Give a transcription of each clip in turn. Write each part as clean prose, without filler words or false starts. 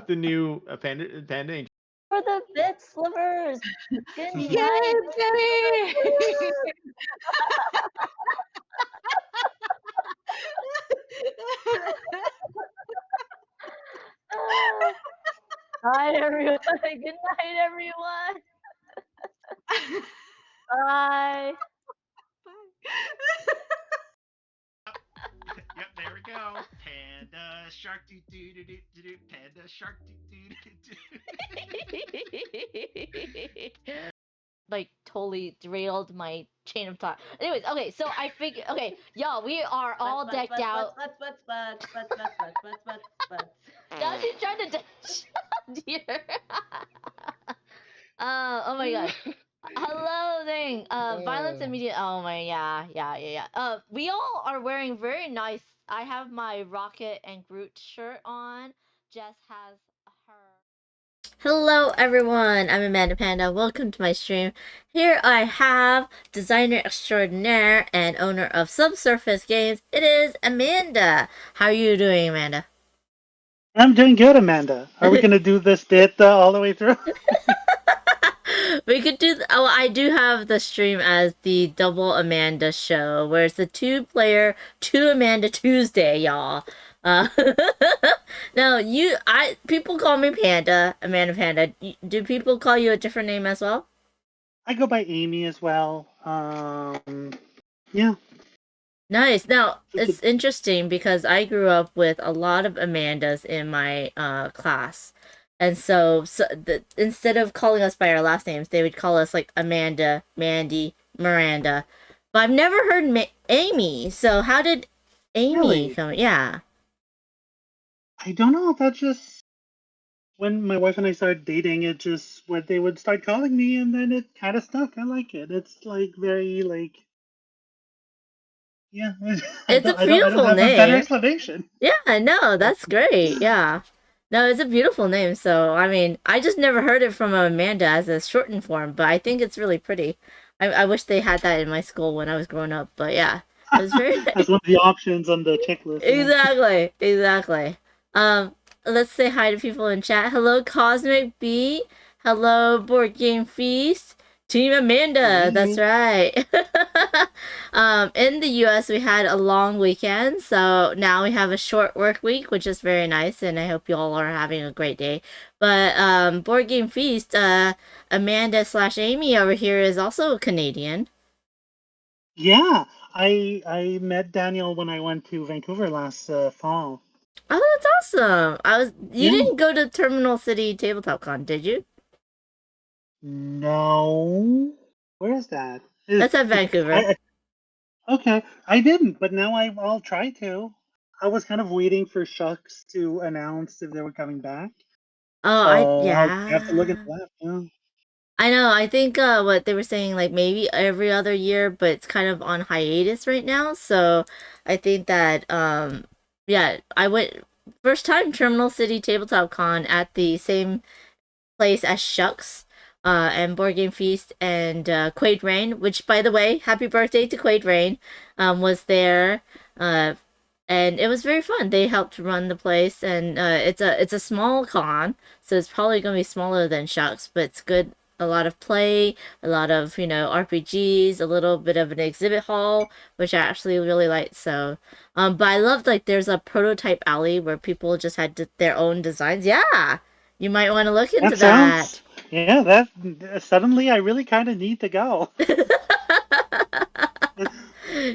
The new panda. For the bit slivers. Good Yay, night. Billy! Hi everyone. Good night everyone. Bye. Yep, there we go. Panda shark doo doo doo doo doo doo. Panda shark doo doo doo doo. Like totally derailed my chain of thought. Anyways, okay, so I figure okay, y'all, we are all decked out. Now she's trying to dear. Oh my god. Hello thing. Violence and media. Oh my yeah. We all are wearing very nice. I have my Rocket and Groot shirt on. Jess has her. Hello everyone, I'm Amanda Panda. Welcome to my stream. Here I have designer extraordinaire and owner of Subsurface Games. It is Amanda. How are you doing, Amanda? I'm doing good, Amanda. Are we going to do this bit all the way through? We could do. Oh, I do have the stream as the Double Amanda show, where it's the two-player, two Amanda Tuesday, y'all. Uh, now people call me Panda, Amanda Panda. Do people call you a different name as well? I go by Amy as well. Yeah. Nice. Now it's interesting because I grew up with a lot of Amandas in my class, and instead of calling us by our last names, they would call us like Amanda, Mandy, Miranda. But I've never heard Amy. So how did Amy Really? come? Yeah. I don't know. That just when my wife and I started dating, it just what they would start calling me, and then it kind of stuck. I like it. It's like very like yeah. It's a I don't beautiful have a better name. explanation. Yeah, no, that's great. Yeah. No, it's a beautiful name. So, I mean, I just never heard it from Amanda as a shortened form, but I think it's really pretty. I wish they had that in my school when I was growing up, but yeah, it was very That's one of the options on the checklist. Yeah. exactly. Let's say hi to people in chat. Hello, Cosmic B. Hello, Board Game Feast. Team Amanda, that's right. In the US, we had a long weekend, so now we have a short work week, which is very nice, and I hope you all are having a great day. But Board Game Feast, Amanda slash Amy over here is also a Canadian. Yeah. I met Daniel when I went to Vancouver last fall. Oh, that's awesome! You Yeah. didn't go to Terminal City Tabletop Con, did you? No. Where is that? That's at Vancouver. Okay, I didn't, but now I'll try to. I was kind of waiting for Shucks to announce if they were coming back, Oh, so I'll have to look into yeah. that. Yeah. I know. I think what they were saying, like maybe every other year, but it's kind of on hiatus right now. So I think that yeah, I went first time Terminal City Tabletop Con at the same place as Shucks, and Board Game Feast and Quaid Rain, which by the way, happy birthday to Quaid Rain, was there. And it was very fun. They helped run the place, and it's a small con, so it's probably gonna be smaller than Shucks, but it's good. A lot of play, a lot of RPGs, a little bit of an exhibit hall, which I actually really liked. So, but I loved like there's a prototype alley where people just had their own designs. Yeah, you might want to look into That sounds. Yeah, that suddenly I really kind of need to go.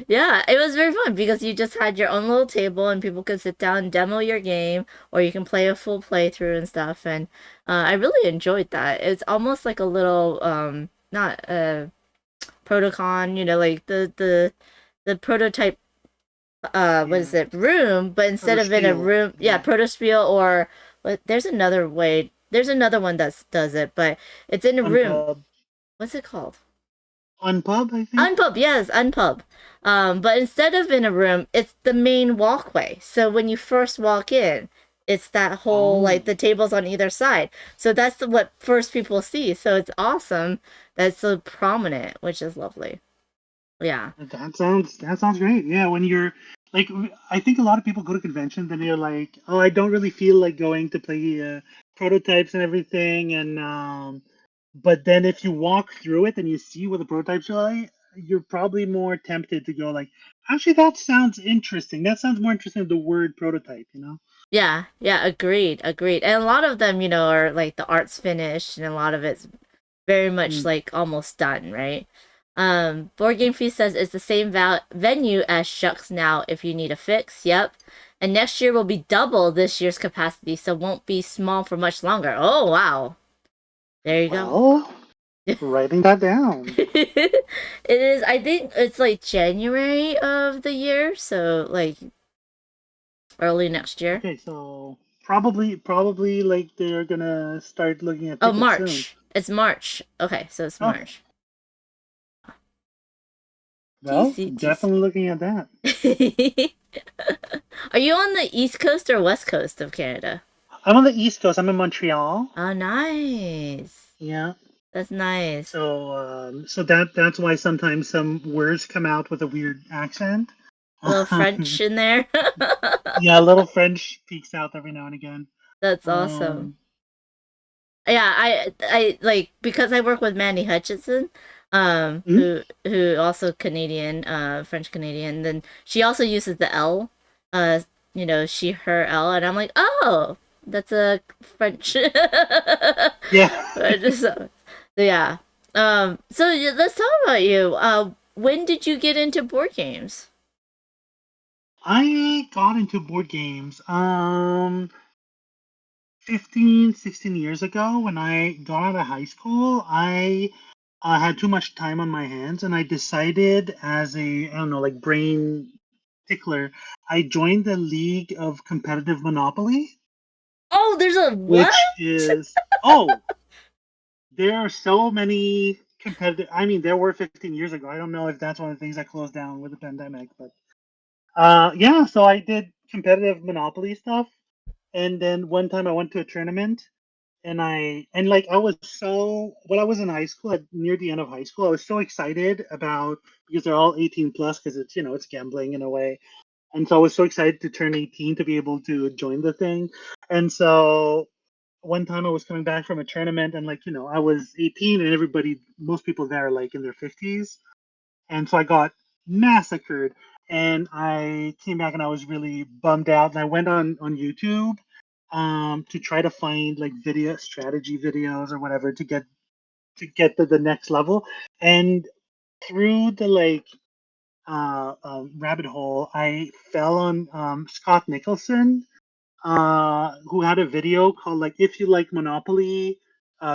Yeah, it was very fun because you just had your own little table and people could sit down and demo your game, or you can play a full playthrough and stuff. And I really enjoyed that. It's almost like a little not protocon, like the prototype what is it, room, but instead of in a room, yeah, protospiel, or there's another way. There's another one that does it, but it's in a room. What's it called? Unpub, I think. Unpub, yes, Unpub. But instead of in a room, it's the main walkway. So when you first walk in, it's that whole like the tables on either side. So that's what first people see. So it's awesome. That's so prominent, which is lovely. Yeah. That sounds great. Yeah, when you're like I think a lot of people go to conventions and they're like, oh, I don't really feel like going to play prototypes and everything, and but then if you walk through it and you see what the prototypes are like, you're probably more tempted to go like, actually, that sounds interesting. That sounds more interesting than the word prototype, you know? Yeah, yeah, agreed, agreed. And a lot of them, are like the art's finished and a lot of it's very much Mm. like almost done, right? Board Game Feast says it's the same venue as Shucks now if you need a fix. Yep. And next year will be double this year's capacity, so won't be small for much longer. Oh, wow. There you go. Well, writing that down. It is, I think it's like January of the year, so like early next year. Okay, so probably like they're gonna start looking at Oh, tickets soon. March. It's March. Okay, so it's Okay. March. Well, TC, definitely looking at that. Are you on the east coast or west coast of Canada? I'm on the East Coast. I'm in Montreal. Oh, nice. Yeah. That's nice. So that's why sometimes some words come out with a weird accent. A little French in there. Yeah, a little French peeks out every now and again. That's awesome. Um, Yeah, I like because I work with Mandy Hutchinson, mhm. who also Canadian, French Canadian. Then she also uses the L, she her L, and I'm like, oh, that's a French. Yeah. So yeah. Let's talk about you. When did you get into board games? I got into board games 15, 16 years ago when I got out of high school. I had too much time on my hands and I decided as a, I don't know, like brain tickler, I joined the League of Competitive Monopoly, Oh, there's a what? which is, oh, there are so many competitive. I mean, there were 15 years ago. I don't know if that's one of the things that closed down with the pandemic, but yeah. So I did competitive Monopoly stuff, and then one time I went to a tournament, and like I was so when I was in high school, near the end of high school, I was so excited about because they're all 18 plus because it's it's gambling in a way, and so I was so excited to turn 18 to be able to join the thing, and so one time I was coming back from a tournament and like, I was 18 and most people there are like in their 50s. And so I got massacred and I came back and I was really bummed out and I went on YouTube to try to find like video strategy videos or whatever to get to the next level. And through the like rabbit hole, I fell on Scott Nicholson, who had a video called like if you like Monopoly,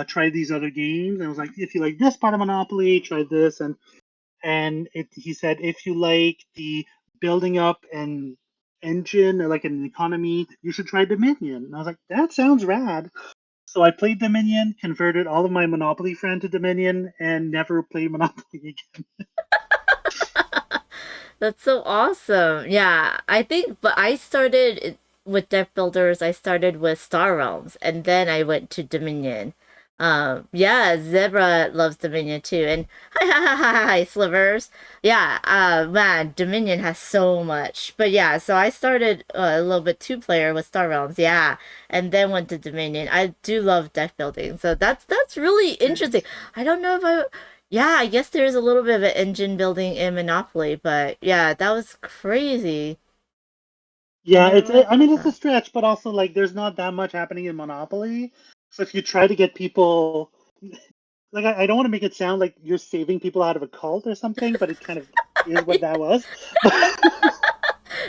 try these other games. And I was like, if you like this part of Monopoly, try this. He said if you like the building up an engine or like an economy, you should try Dominion. And I was like, that sounds rad. So I played Dominion, converted all of my Monopoly friends to Dominion, and never played Monopoly again. That's so awesome. Yeah, I think, but I started with Deck Builders. I started with Star Realms, and then I went to Dominion. Yeah, Zebra loves Dominion too, and hi Slivers. Yeah, man, Dominion has so much. But yeah, so I started a little bit two player with Star Realms. Yeah, and then went to Dominion. I do love deck building, so that's really interesting. I don't know if I yeah, I guess there's a little bit of an engine building in Monopoly, but yeah, that was crazy. I Yeah, never it's. would have I thought mean, it's a that. stretch, but also like there's not that much happening in Monopoly. So if you try to get people, like, I don't want to make it sound like you're saving people out of a cult or something, but it kind of is what that was. But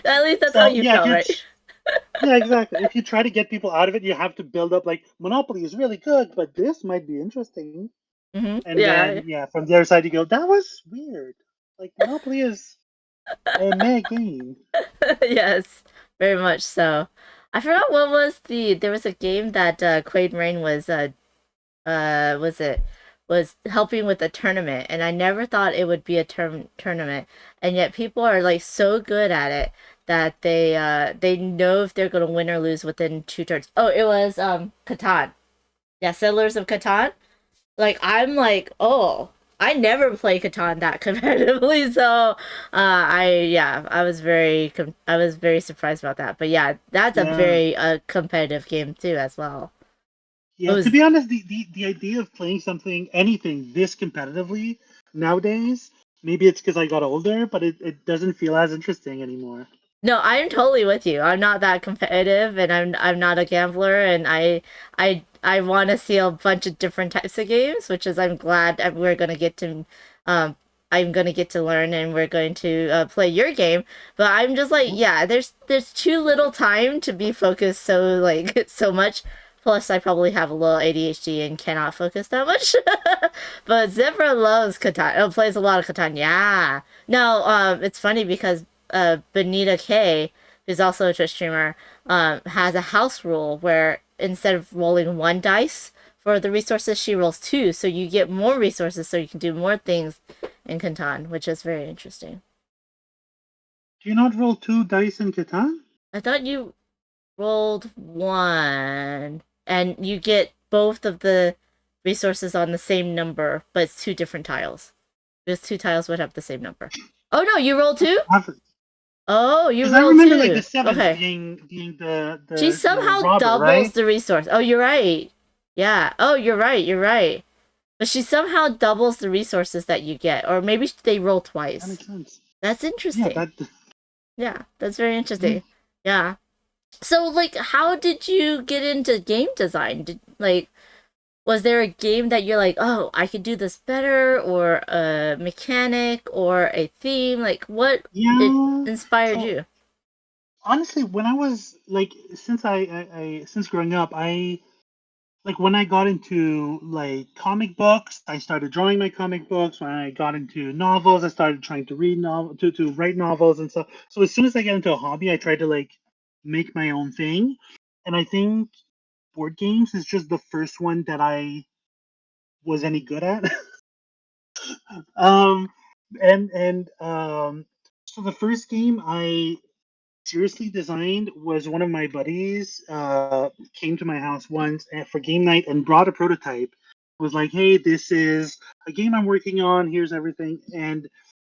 At least that's how so you yeah, felt, right? yeah, exactly. If you try to get people out of it, you have to build up like Monopoly is really good, but this might be interesting. And Yeah. then yeah, from the other side you go, that was weird. Like Monopoly is a meh game. Yes, very much so. I forgot what was there was a game that Quaid Rain was it was helping with a tournament, and I never thought it would be a tournament, and yet people are like so good at it that they know if they're gonna win or lose within two turns. Oh, it was Catan. Yeah, Settlers of Catan. Like I'm like, oh, I never play Catan that competitively, so I was very surprised about that. But yeah, that's a Yeah. very competitive game too as well. It Yeah, to was be honest, the idea of playing anything this competitively nowadays, maybe it's because I got older, but it doesn't feel as interesting anymore. No, I'm totally with you. I'm not that competitive, and I'm not a gambler, and I want to see a bunch of different types of games, which is I'm glad that we're gonna get to, um, I'm gonna get to learn, and we're going to play your game. But I'm just like, yeah, there's too little time to be focused so like so much. Plus, I probably have a little ADHD and cannot focus that much. But Zebra loves Catan. Oh, plays a lot of Catan. Yeah. No, it's funny because Benita K, who's also a Twitch streamer, has a house rule where instead of rolling one dice for the resources, she rolls two, so you get more resources, so you can do more things in Catan, which is very interesting. Do you not roll 2 dice in Catan? I thought you rolled one, and you get both of the resources on the same number, but it's two different tiles. Those two tiles would have the same number. Oh no, you rolled two? Oh, you Because I rolled remember like the two. sevens Okay. being the She the somehow robber, doubles right? the resource. Oh, you're right. Yeah. Oh, you're right. You're right. But she somehow doubles the resources that you get, or maybe they roll That twice. makes sense. That's Yeah, interesting. that. Yeah, that's very Yeah. interesting. Yeah. So, like, how did you get into game design? Was there a game that you're like, oh, I could do this better, or a mechanic, or a theme? Like, what it Yeah. inspired So you? honestly, when I was like, since growing up, I like when I got into like comic books, I started drawing my comic books. When I got into novels, I started trying to read novel to write novels and stuff. So as soon as I get into a hobby, I try to like make my own thing. And I think board games is just the first one that I was any good at. um, and so the first game I seriously designed was one of my buddies came to my house once for game night and brought a prototype. Was like, hey, this is a game I'm working on. Here's everything, and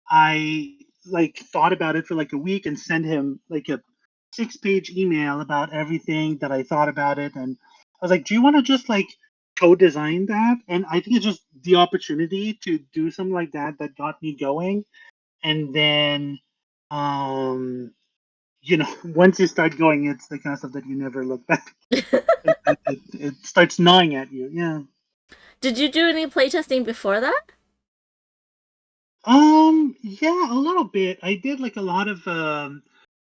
I like thought about it for like a week and sent him like a 6-page email about everything that I thought about it. And I was like, do you want to just like co-design that? And I think it's just the opportunity to do something like that that got me going. And then um once you start going, it's the kind of stuff that you never look back. It starts gnawing at you. Yeah. Did you do any playtesting before that? Yeah, a little bit. I did like a lot of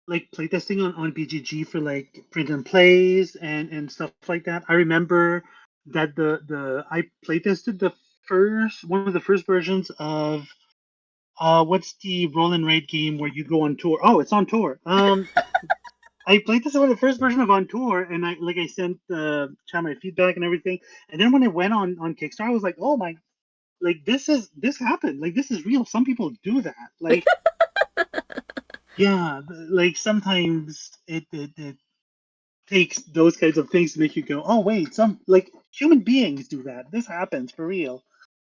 like playtesting on BGG for like print and plays and stuff like that. I remember that the I playtested the first one of the first versions of what's the roll and rate game where you go on tour? Oh, it's on tour. I played this on the first version of On Tour, and I sent chat my feedback and everything. And then when it went on Kickstarter, I was like, oh my, like this happened, like this is real. Some people do that, like yeah, like sometimes it takes those kinds of things to make you go, oh wait, some like human beings do that. This happens for real.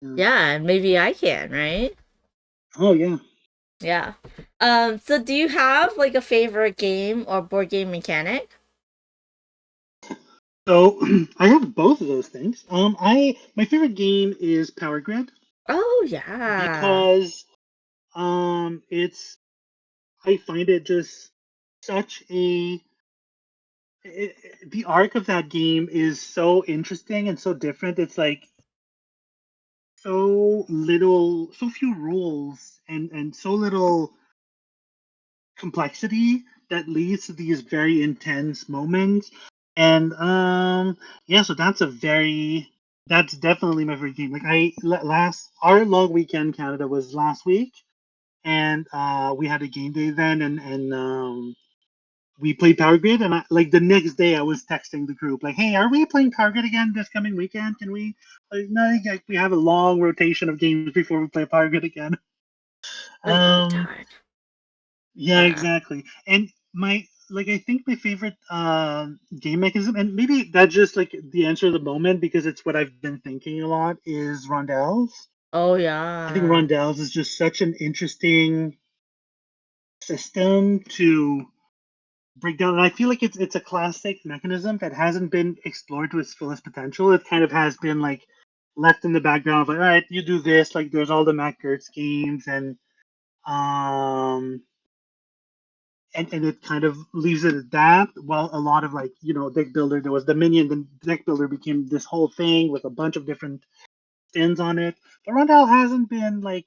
Yeah. Yeah, maybe I can, right? Oh yeah. Yeah. So do you have like a favorite game or board game mechanic? So I have both of those things. I my favorite game is Power Grid Oh yeah. because it's I find it just such the arc of that game is so interesting and so different. It's like so few rules and so little complexity that leads to these very intense moments. And yeah, so that's definitely my favorite game. Like last our long weekend Canada was last week, and we had a game day then, and we played Power Grid, and like the next day I was texting the group like, "Hey, are we playing Power Grid again this coming weekend? Can we?" Like, no, like, we have a long rotation of games before we play Power Grid again. Um, Darn. yeah, Yeah. exactly. And I think my favorite game mechanism, and maybe that's just like the answer of the moment because it's what I've been thinking a lot, is rondelles. Oh I think yeah. rondels is just such an interesting system to break down, and I feel like it's a classic mechanism that hasn't been explored to its fullest potential. It kind of has been like left in the background, like all right, you do this. Like there's all the MacGurt schemes, um and it kind of leaves it at that. While a lot of like deck builder, there was Dominion, then deck builder became this whole thing with a bunch of different spins on it. But Rondell hasn't been like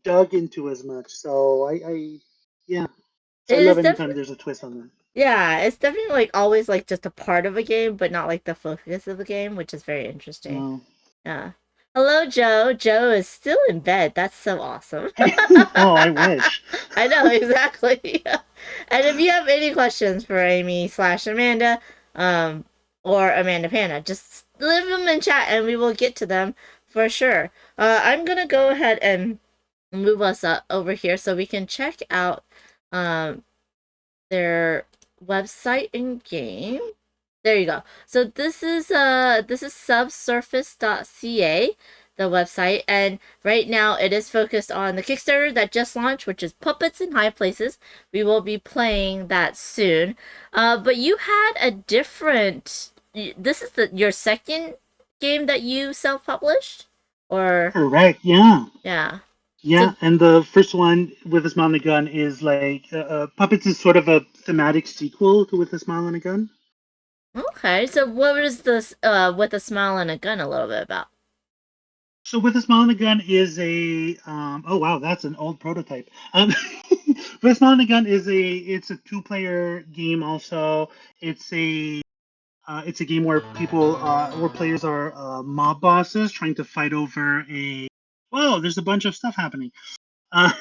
dug into as much. So yeah. So I It love is anytime definitely there's a twist on that. yeah, it's definitely like always like just a part of a game, but not like the focus of the game, which is very interesting. No. Yeah. Hello, Joe. Joe is still in bed. That's so awesome. Oh, I wish. I know exactly. And if you have any questions for Amy/Amanda, or Amanda Panda, just leave them in chat and we will get to them for sure. I'm gonna go ahead and move us up over here so we can check out um their website and game. There you go. So this is subsurface.ca, the website, and right now it is focused on the Kickstarter that just launched, which is Puppets in High Places. We will be playing that soon. But you had a different. This is your second game that you self-published, or Correct. Yeah. yeah. Yeah, So and the first one with a smile and a gun is like Puppets is sort of a thematic sequel to With a Smile and a Gun. okay. So what was this with a smile and a gun a little bit about? So With a Smile and a Gun is a oh wow, that's an old prototype. With a Smile and a Gun is a two-player game. Also, it's a it's a game where where players are mob bosses trying to fight over a. Whoa, there's a bunch of stuff happening. Uh,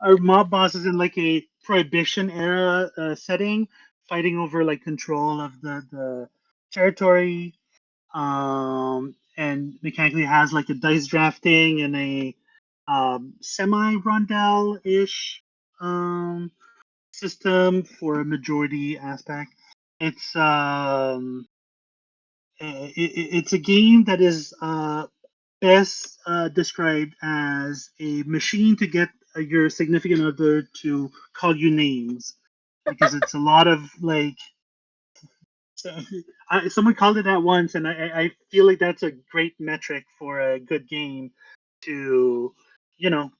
our mob bosses in like a prohibition era setting, fighting over like control of the territory. And mechanically has like a dice drafting and a semi rondel ish system for a majority aspect. It's it's a game that is best described as a machine to get your significant other to call you names, because it's a lot of like. So, someone called it that once, and I feel like that's a great metric for a good game to, you know,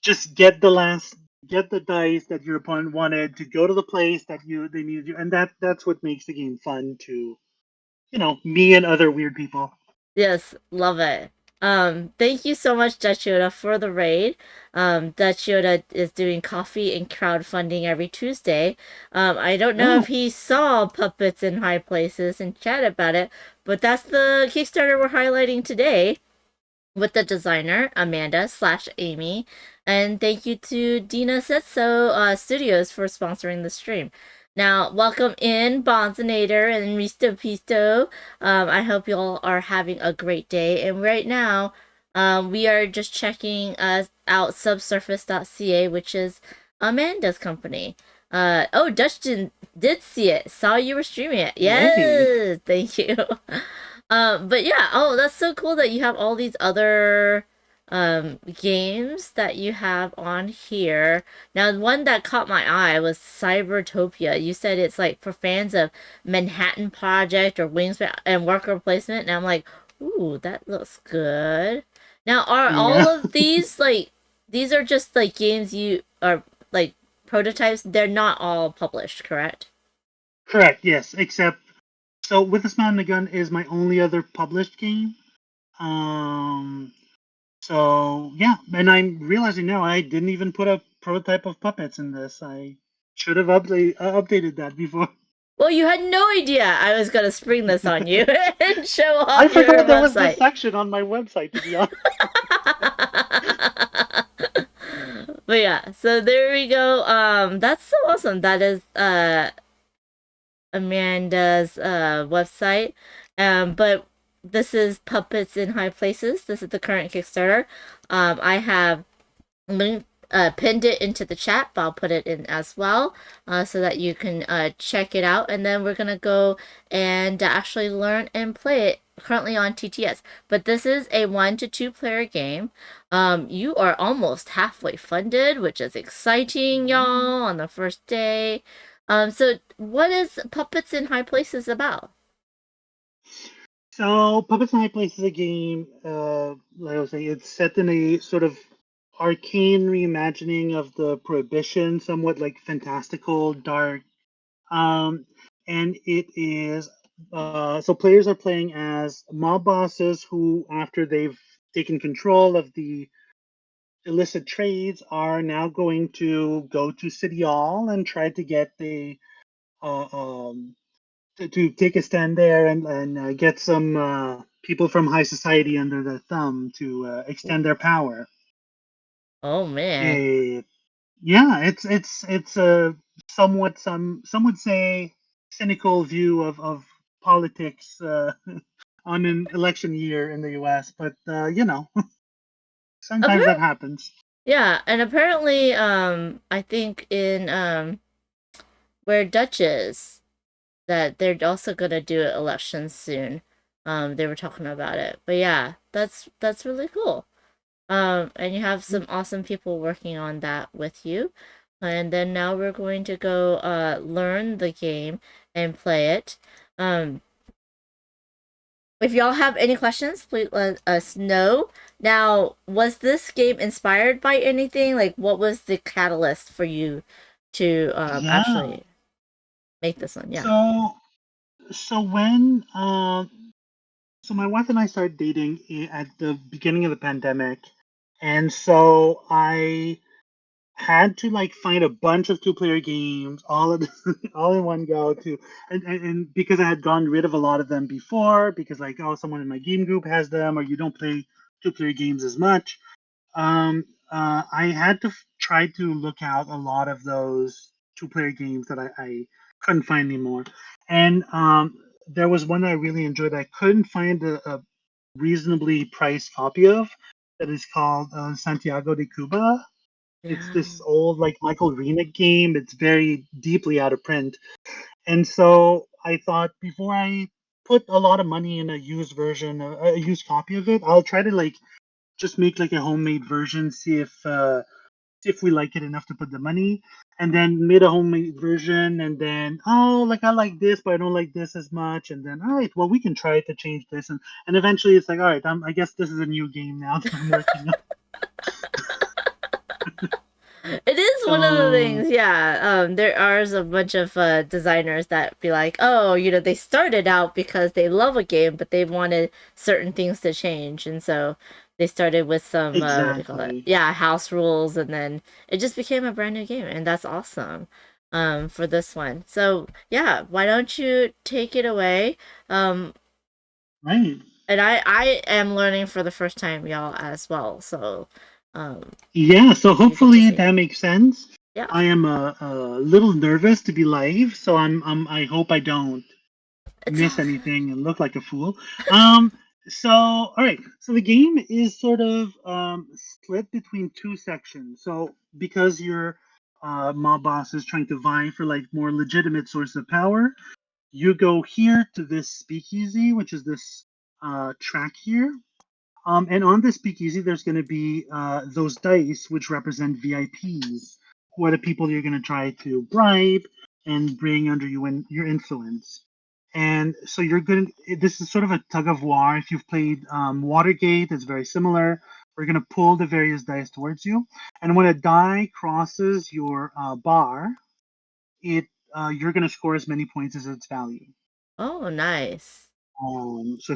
just get the dice that your opponent wanted to go to the place that they needed you, and that's what makes the game fun to, me and other weird people. Yes, love it. Thank you so much, Dutch Yoda, for the raid. Dutch Yoda is doing coffee and crowdfunding every Tuesday. I don't know if Oh, he saw Puppets in High Places and chat about it, but that's the Kickstarter we're highlighting today with the designer Amanda/Amy, and thank you to Dina Setso Studios for sponsoring the stream. Now, welcome in Bonzinator and Risto Pisto. I hope you all are having a great day. And right now, we are just checking out subsurface.ca, which is Amanda's company. Oh, did see it. Saw you were streaming it. yay! Yes, thank you. But yeah, oh, that's so cool that you have all these other games that you have on here. Now, one that caught my eye was Cybertopia. You said it's like for fans of Manhattan Project or Wingspan and Worker Placement, and I'm like, ooh, that looks good. Now, are all Yeah, of these like these are just like games you are like prototypes? They're not all published, correct? correct. Yes, except so with this man and the gun is my only other published game. Um, So yeah, and I'm realizing now I didn't even put a prototype of puppets in this. I should have updated that before. Well, you had no idea I was gonna spring this on you and show I off your forgot there was this website. section on my website. To be honest. But yeah, so there we go. That's so awesome. That is Amanda's website. But this is Puppets in High Places. This is the current Kickstarter. I have link pinned it into the chat, but I'll put it in as well, so that you can check it out. And then we're gonna go and actually learn and play it currently on TTS, but this is a 1 to 2 player game. You are almost halfway funded, which is exciting, y'all, on the first day. So what is Puppets in High Places about? So Puppets and High Place is a game, like I was saying, it's set in a sort of arcane reimagining of the Prohibition, somewhat like fantastical, dark. Um, and it is so players are playing as mob bosses who, after they've taken control of the illicit trades, are now going to go to City Hall and try to get the uh, um, to take a stand there and get some people from high society under their thumb to extend their power. Oh man. It, yeah, it's a somewhat some would say cynical view of politics on an election year in the U.S., but sometimes that Appar- happens. yeah, and apparently, I think in where Dutch is, that they're also gonna do elections soon. They were talking about it, but yeah, that's really cool. And you have some awesome people working on that with you. And then now we're going to go learn the game and play it. Um, if y'all have any questions, please let us know. Now, was this game inspired by anything? Like, what was the catalyst for you to Yeah. actually make this one? Yeah. So so when so my wife and I started dating at the beginning of the pandemic, and so I had to like find a bunch of two-player games all at all in one go to and because I had gotten rid of a lot of them before because like oh someone in my game group has them or you don't play two-player games as much. I had to try to look out a lot of those two-player games that I couldn't find anymore, and there was one that I really enjoyed that I couldn't find a reasonably priced copy of that is called Santiago de Cuba. It's Yeah. this old like Michael Renick game. It's very deeply out of print. And so I thought before I put a lot of money in a used version, a used copy of it, I'll try to like just make like a homemade version, see if we like it enough to put the money, and then made a homemade version, and then oh like I like this, but I don't like this as much, and then all right, well we can try to change this, and eventually it's like all right, I guess this is a new game now that I'm working on. It is one of the So things, yeah. There are a bunch of designers that be like, oh, they started out because they love a game, but they wanted certain things to change, and so they started with some what do you call it? exactly. Yeah, house rules, and then it just became a brand new game, and that's awesome. For this one, so yeah, why don't you take it away? Um, Right. and I am learning for the first time, y'all, as well. So, um, Yeah, so you get to hopefully see, that makes sense. yeah, I am a little nervous to be live, so I hope I don't it's miss all. anything and look like a fool. Um, so all right, so the game is sort of split between two sections. So because your mob boss is trying to vie for like more legitimate source of power, you go here to this speakeasy, which is this track here. And on this speakeasy, there's going to be those dice which represent VIPs, who are the people you're going to try to bribe and bring under your influence. And so you're going to, this is sort of a tug of war. If you've played Watergate, it's very similar. We're going to pull the various dice towards you. And when a die crosses your bar, it you're going to score as many points as its value. Oh, nice. So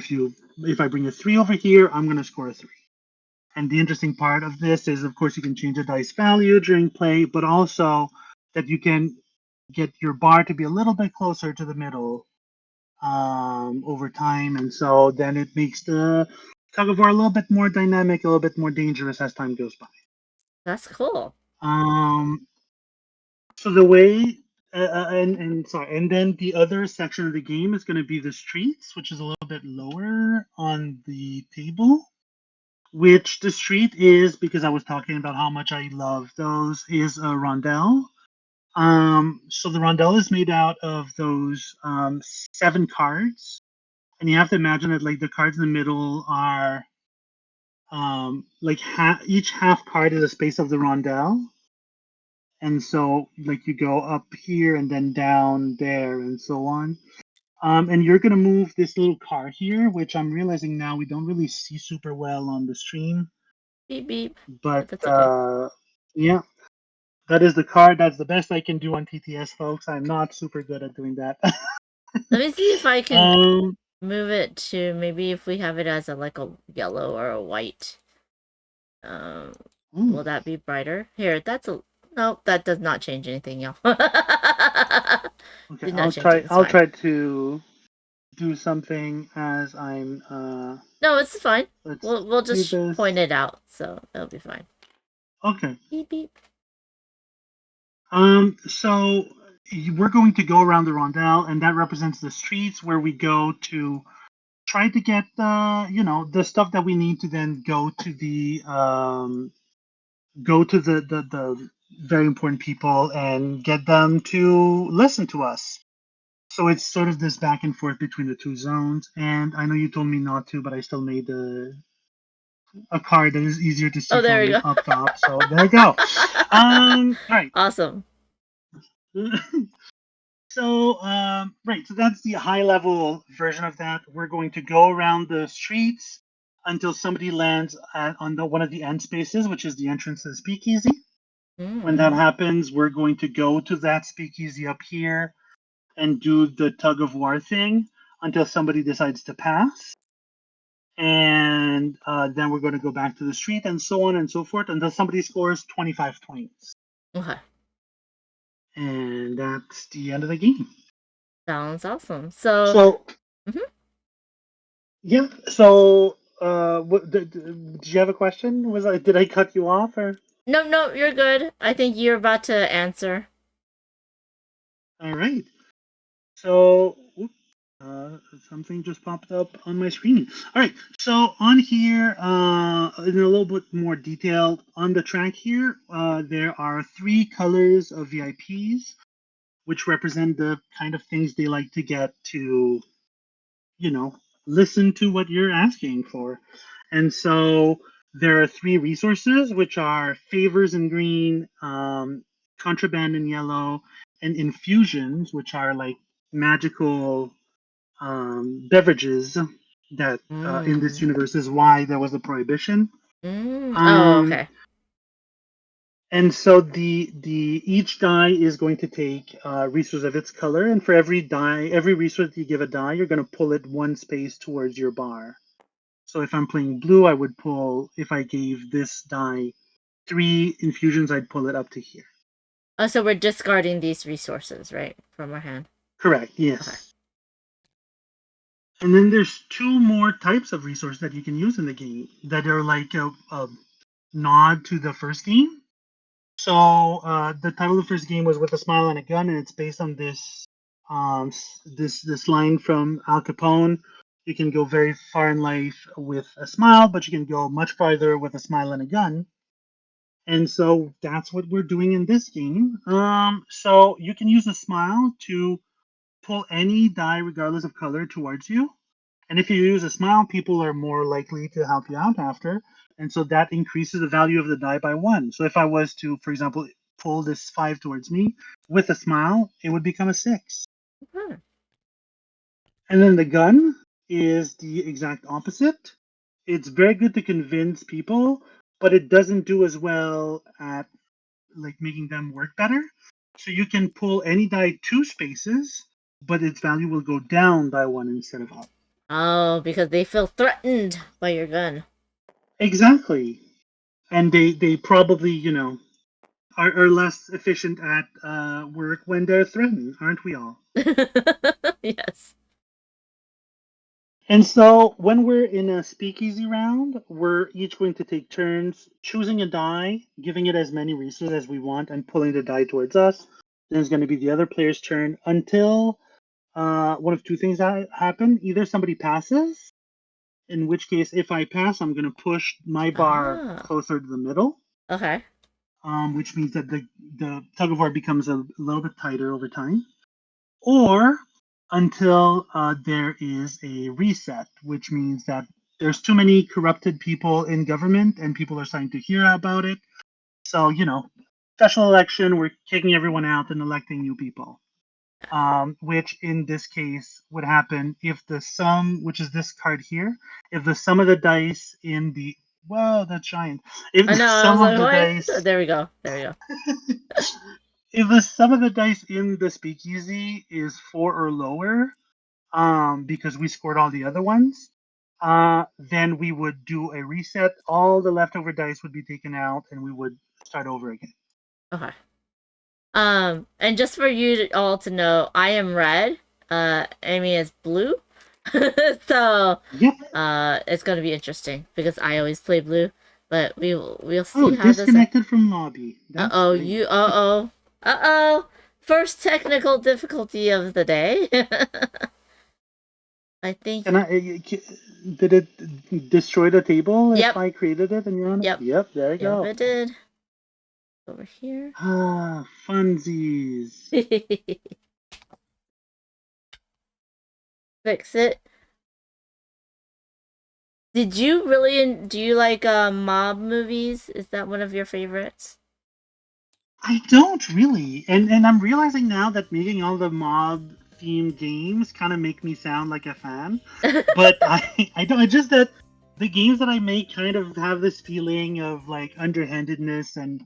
if I bring a 3 over here, I'm going to score a 3. And the interesting part of this is, of course, you can change the dice value during play, but also that you can get your bar to be a little bit closer to the middle over time. And so then it makes the tug of war a little bit more dynamic, a little bit more dangerous as time goes by. That's cool. Um, so the way, and sorry, and then the other section of the game is going to be the streets, which is a little bit lower on the table. Which the street is because I was talking about how much I love those is a rondelle. So the rondelle is made out of those 7 cards, and you have to imagine that like the cards in the middle are like each half card is a space of the rondel, and so like you go up here and then down there and so on. And you're gonna move this little car here, which I'm realizing now we don't really see super well on the stream. Beep beep. But That's okay. yeah, that is the card. That's the best I can do on TTS, folks. I'm not super good at doing that. Let me see if I can um, move it to maybe if we have it as like a yellow or a white. Will that be brighter? Here, that's a nope. That does not change anything, y'all. okay, Did not change it. It's I'll fine. try to do something as I'm. No, it's fine. Let's We'll do just this. point it out, so it'll be fine. Okay. Beep beep. So we're going to go around the rondel, and that represents the streets where we go to try to get the stuff that we need to then go to the the very important people and get them to listen to us. So it's sort of this back and forth between the two zones. And I know you told me not to, but I still made a card that is easier to see Oh, there we from go. up top. So there you go. Right. Awesome. So right, so that's the high level version of that. We're going to go around the streets until somebody lands on one of the end spaces, which is the entrance to the speakeasy. When that Mm-hmm. happens, we're going to go to that speakeasy up here and do the tug of war thing until somebody decides to pass. And then we're going to go back to the street and so on and so forth until somebody scores 25 points. Okay. And that's the end of the game. Sounds awesome. So, So, mhm. yeah. So, did you have a question? Did I cut you off or? No, you're good. I think you're about to answer. All right. So, something just popped up on my screen. All right. So on here, in a little bit more detail on the track here, there are 3 colors of VIPs, which represent the kind of things they like to get to, you know, listen to what you're asking for. And so there are 3 resources, which are favors in green, contraband in yellow, and infusions, which are like magical beverages that in this Mm. universe is why there was a prohibition. Oh, Um, okay. and so the each die is going to take a resource of its color, and for every resource you give a die, you're going to pull it 1 space towards your bar. So if I'm playing blue, I would pull. If I gave this die 3 infusions, I'd pull it up to here. Oh, so we're discarding these resources, right, from our hand. Correct. Okay. Yes. And then there's 2 more types of resources that you can use in the game that are like a nod to the first game. So the title of the first game was "With a Smile and a Gun," and it's based on this line from Al Capone. You can go very far in life with a smile, but you can go much farther with a smile and a gun. And so that's what we're doing in this game. So you can use a smile to pull any die, regardless of color, towards you. And if you use a smile, people are more likely to help you out after. And so that increases the value of the die by 1. So if I was to, for example, pull this 5 towards me with a smile, it would become a 6. Hmm. And then the gun is the exact opposite. It's very good to convince people, but it doesn't do as well at like making them work better. So you can pull any die 2 spaces, but its value will go down by 1 instead of up. Oh, because they feel threatened by your gun. Exactly. And they probably, are less efficient at work when they're threatened, aren't we all? Yes. And so when we're in a speakeasy round, we're each going to take turns choosing a die, giving it as many resources as we want, and pulling the die towards us. Then it's going to be the other player's turn until one of 2 things happen. Either somebody passes, in which case, if I pass, I'm going to push my bar Ah. closer to the middle, Okay. which means that the tug of war becomes a little bit tighter over time. Or until there is a reset, which means that there's too many corrupted people in government and people are starting to hear about it. So, special election, we're kicking everyone out and electing new people. Which in this case would happen if the sum, which is this card here, if the sum of the dice in the, whoa, that's giant. If I the know. I sum was of like, the what? dice, There we go. There we go. if the sum of the dice in the speakeasy is 4 or lower, because we scored all the other ones, then we would do a reset. All the leftover dice would be taken out, and we would start over again. Okay. And just for you all to know, I am red. Amy is blue. So, Yep. it's gonna be interesting because I always play blue. But we'll Oh, see how this. disconnected from lobby. That's great. Uh oh. First technical difficulty of the day. I think. Did it destroy the table if Yep. I created it and you're on it? Yep. Yep, there you Yep, go. it did. Over here. Ah, funsies. Fix it. Did you really do you like mob movies? Is that one of your favorites? I don't really, and I'm realizing now that making all the mob themed games kind of make me sound like a fan, but I don't. It's just that the games that I make kind of have this feeling of like underhandedness and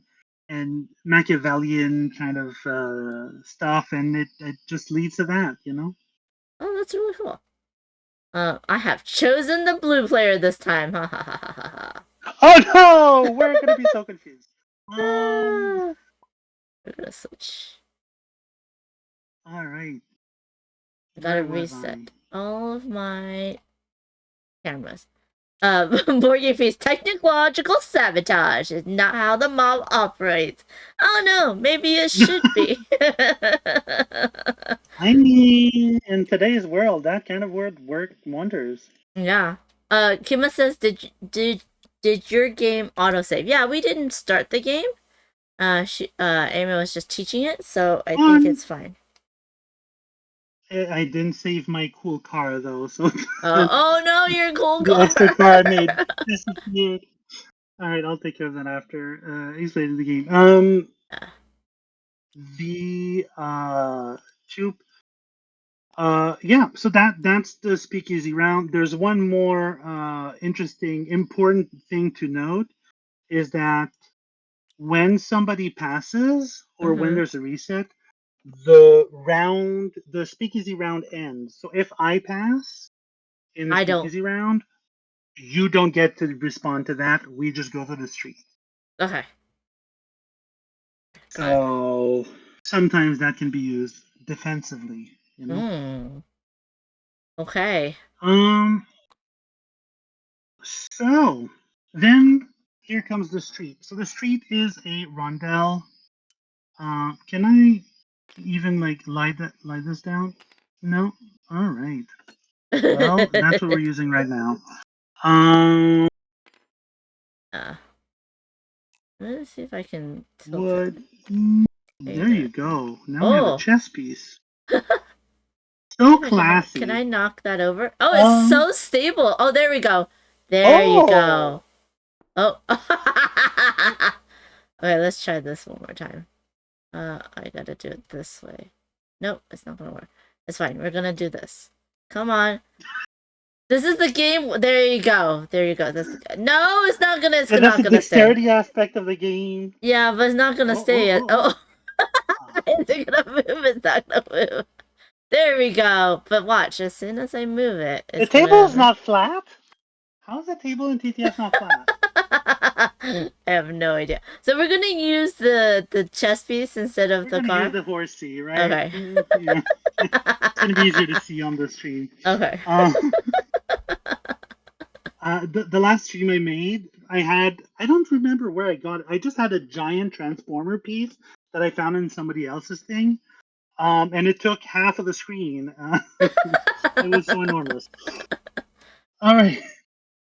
Machiavellian kind of stuff, and it just leads to that, Oh, that's really cool. I have chosen the blue player this time. Ha ha ha ha ha. Oh no, we're gonna be so confused. We're gonna switch. All right. I gotta Where was reset all of my cameras. Morgan Face technological sabotage is not how the mob operates. Oh no, maybe it should be. I mean, in today's world, that kind of word worked wonders. Yeah. Kima says, did your game autosave? Yeah, we didn't start the game. Amy was just teaching it, so I think it's fine. I didn't save my cool car though, so Oh no, your cool the car. extra car I made disappeared. All right, I'll take care of that after explaining the game. The tube. Yeah. So that's the speakeasy round. There's one more interesting, important thing to note is that when somebody passes or when there's a reset, the speakeasy round ends. So if I pass in the I don't. speakeasy round, you don't get to respond to that. We just go to the street. Okay. So sometimes that can be used defensively, Okay. So then here comes the street. So the street is a rondel. Can I even like lie this down? No. All right. Well, that's what we're using right now. Let's see if I can tilt What? it. There you go. Now we have a Oh. chess piece. So classy. Can I knock that over? Oh, it's so stable. Oh, there we go. There you go. Oh. Okay, let's try this one more time. I gotta do it this way. Nope, it's not gonna work. It's fine. We're gonna do this. Come on. This is the game. There you go. There you go. No, it's not gonna. It's not that's the gonna dexterity stay. aspect of the game. Yeah, but it's not gonna stay yet. Oh. Is it gonna move? It's not gonna move. There we go. But watch, as soon as I move it, The table is not flat. How is the table in TTS not flat? I have no idea. So we're gonna use the chess piece instead of the car. Use the horsey, right? Okay. Yeah. It's gonna be easier to see on the stream. Okay. The last stream I made, I don't remember where I got it. I just had a giant transformer piece that I found in somebody else's thing. And it took half of the screen. It was so enormous. All right.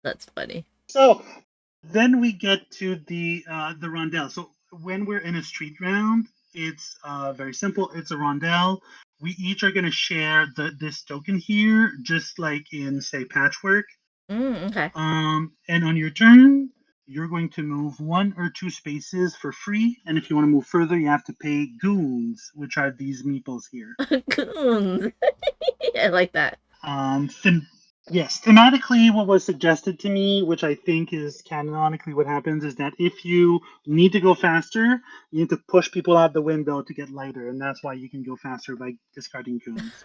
That's funny. So then we get to the rondel. So when we're in a street round, it's very simple. It's a rondel. we each are going to share this token here, just like in, say, Patchwork. Okay. And on your turn, you're going to move 1 or 2 spaces for free, and if you want to move further, you have to pay goons, which are these meeples here. Goons. I like that. Yes, thematically, what was suggested to me, which I think is canonically what happens, is that if you need to go faster, you need to push people out the window to get lighter, and that's why you can go faster by discarding goons.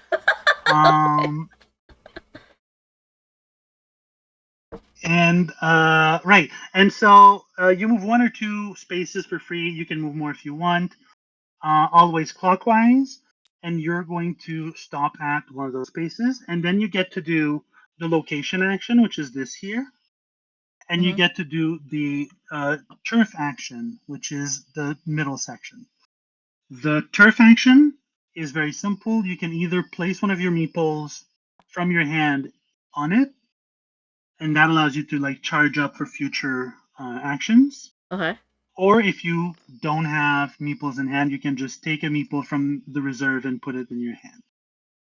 Right, and so you move 1 or 2 spaces for free. You can move more if you want, always clockwise, and you're going to stop at one of those spaces, and then you get to do the location action, which is this here, and you get to do the turf action, which is the middle section. The turf action is very simple. You can either place one of your meeples from your hand on it, and that allows you to like charge up for future actions. Okay. Or if you don't have meeples in hand, you can just take a meeple from the reserve and put it in your hand.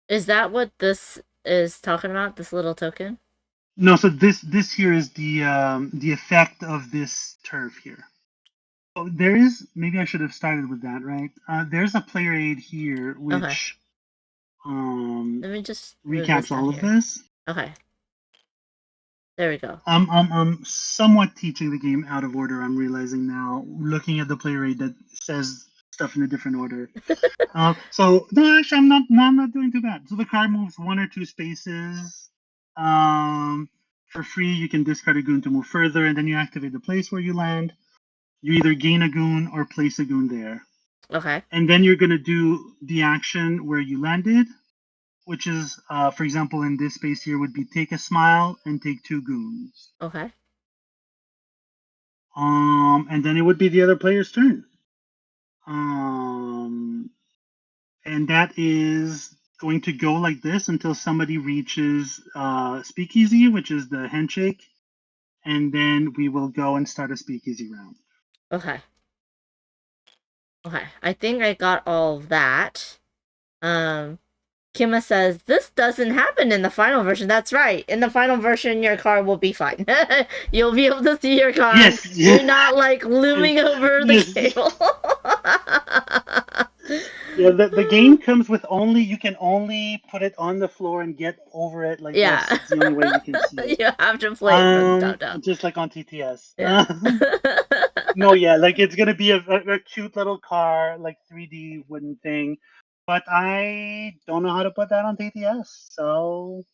Is that what this is talking about? This little token? No, so this here is the effect of this turf here. So there is, maybe I should have started with that, right? There's a player aid here which Let me just move this recaps down all of here. this. Okay. There we go. I'm somewhat teaching the game out of order. I'm realizing now, looking at the player aid that says stuff in a different order. So no, actually, I'm not doing too bad. So the card moves 1 or 2 spaces. For free, you can discard a goon to move further, and then you activate the place where you land. You either gain a goon or place a goon there. Okay. And then you're gonna do the action where you landed, which is, for example, in this space here, would be take a smile and take 2 goons. Okay. And then it would be the other player's turn. And that is going to go like this until somebody reaches Speakeasy, which is the handshake, and then we will go and start a Speakeasy round. Okay. Okay. I think I got all of that. Kima says, this doesn't happen in the final version. That's right. In the final version, your car will be fine. You'll be able to see your car. Yes. You're not, like, looming over the cable. Yeah, the game comes with you can only put it on the floor and get over it like this. It's the only way you can see it. You have to play it from top down. Just like on TTS. Yeah. No, yeah, like it's gonna be a cute little car, like 3D wooden thing. But I don't know how to put that on TTS, so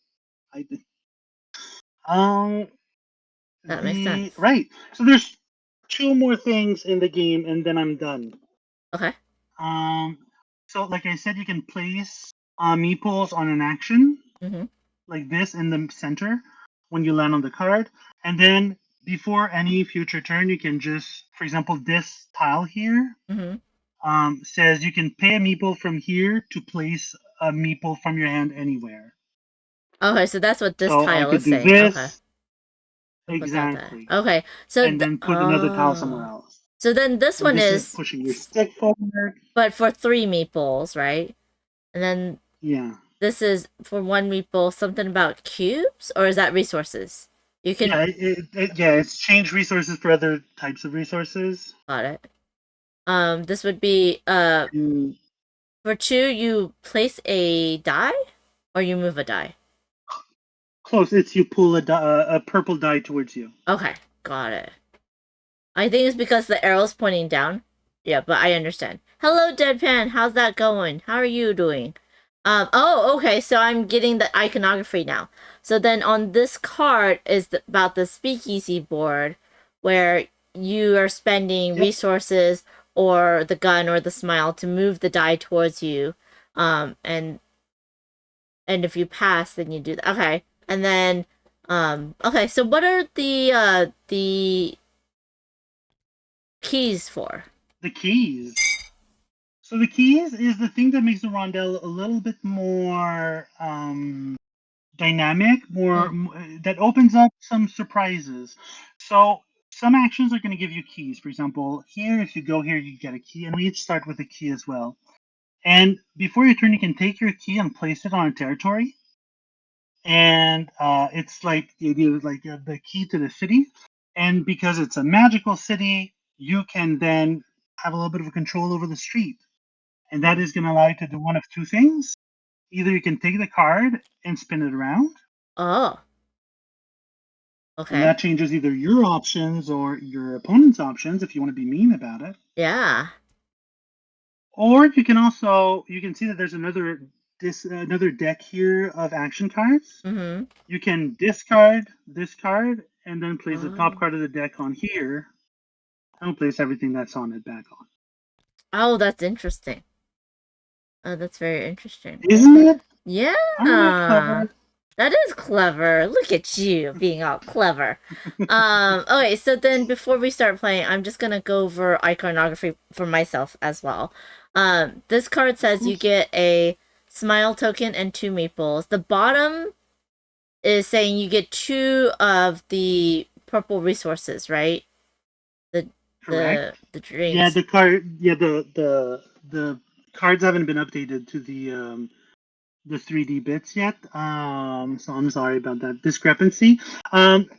I did. That makes sense. Right. So there's 2 more things in the game, and then I'm done. Okay. So like I said, you can place meeples on an action, like this in the center when you land on the card, and then before any future turn, you can just, for example, this tile here says you can pay a meeple from here to place a meeple from your hand anywhere. Okay, so that's what this so tile I could is do saying. this. Okay. Exactly. Okay, so and then put another tile somewhere else. So then this one is pushing your stick forward. But for 3 meeples, right? And then this is for 1 meeple, something about cubes, or is that resources? You can it's change resources for other types of resources. Got it. This would be for 2 you place a die or you move a die. Close. It's you pull a purple die towards you. Okay, got it. I think it's because the arrow's pointing down. Yeah, but I understand. Hello, Deadpan. How's that going? How are you doing? Oh, okay. So I'm getting the iconography now. So then on this card is about the speakeasy board, where you are spending resources or the gun or the smile to move the die towards you, and if you pass, then you do that. Okay, and then okay. So what are the keys for? The keys. So the keys is the thing that makes the rondel a little bit more dynamic, that opens up some surprises. So some actions are going to give you keys. For example, here, if you go here, you get a key, and we each start with a key as well. And before your turn, you can take your key and place it on a territory. And it's like the key to the city. And because it's a magical city, you can then have a little bit of control over the street. And that is going to allow you to do one of two things. Either you can take the card and spin it around, Oh. and Okay. that changes either your options or your opponent's options if you want to be mean about it. Yeah. Or you can see that there's another deck here of action cards. Mm-hmm. You can discard this card and then place the top Oh. card of the deck on here and place everything that's on it back on. Oh, that's interesting. Oh, that's very interesting. Isn't it? Yeah. Aren't I clever? That is clever. Look at you being all clever. Okay, so then before we start playing, I'm just gonna go over iconography for myself as well. This card says you get a smile token and 2 meeples. The bottom is saying you get 2 of the purple resources, right? Correct. The drinks. Yeah, the card. Yeah, the cards haven't been updated to the 3D bits yet. So I'm sorry about that discrepancy. And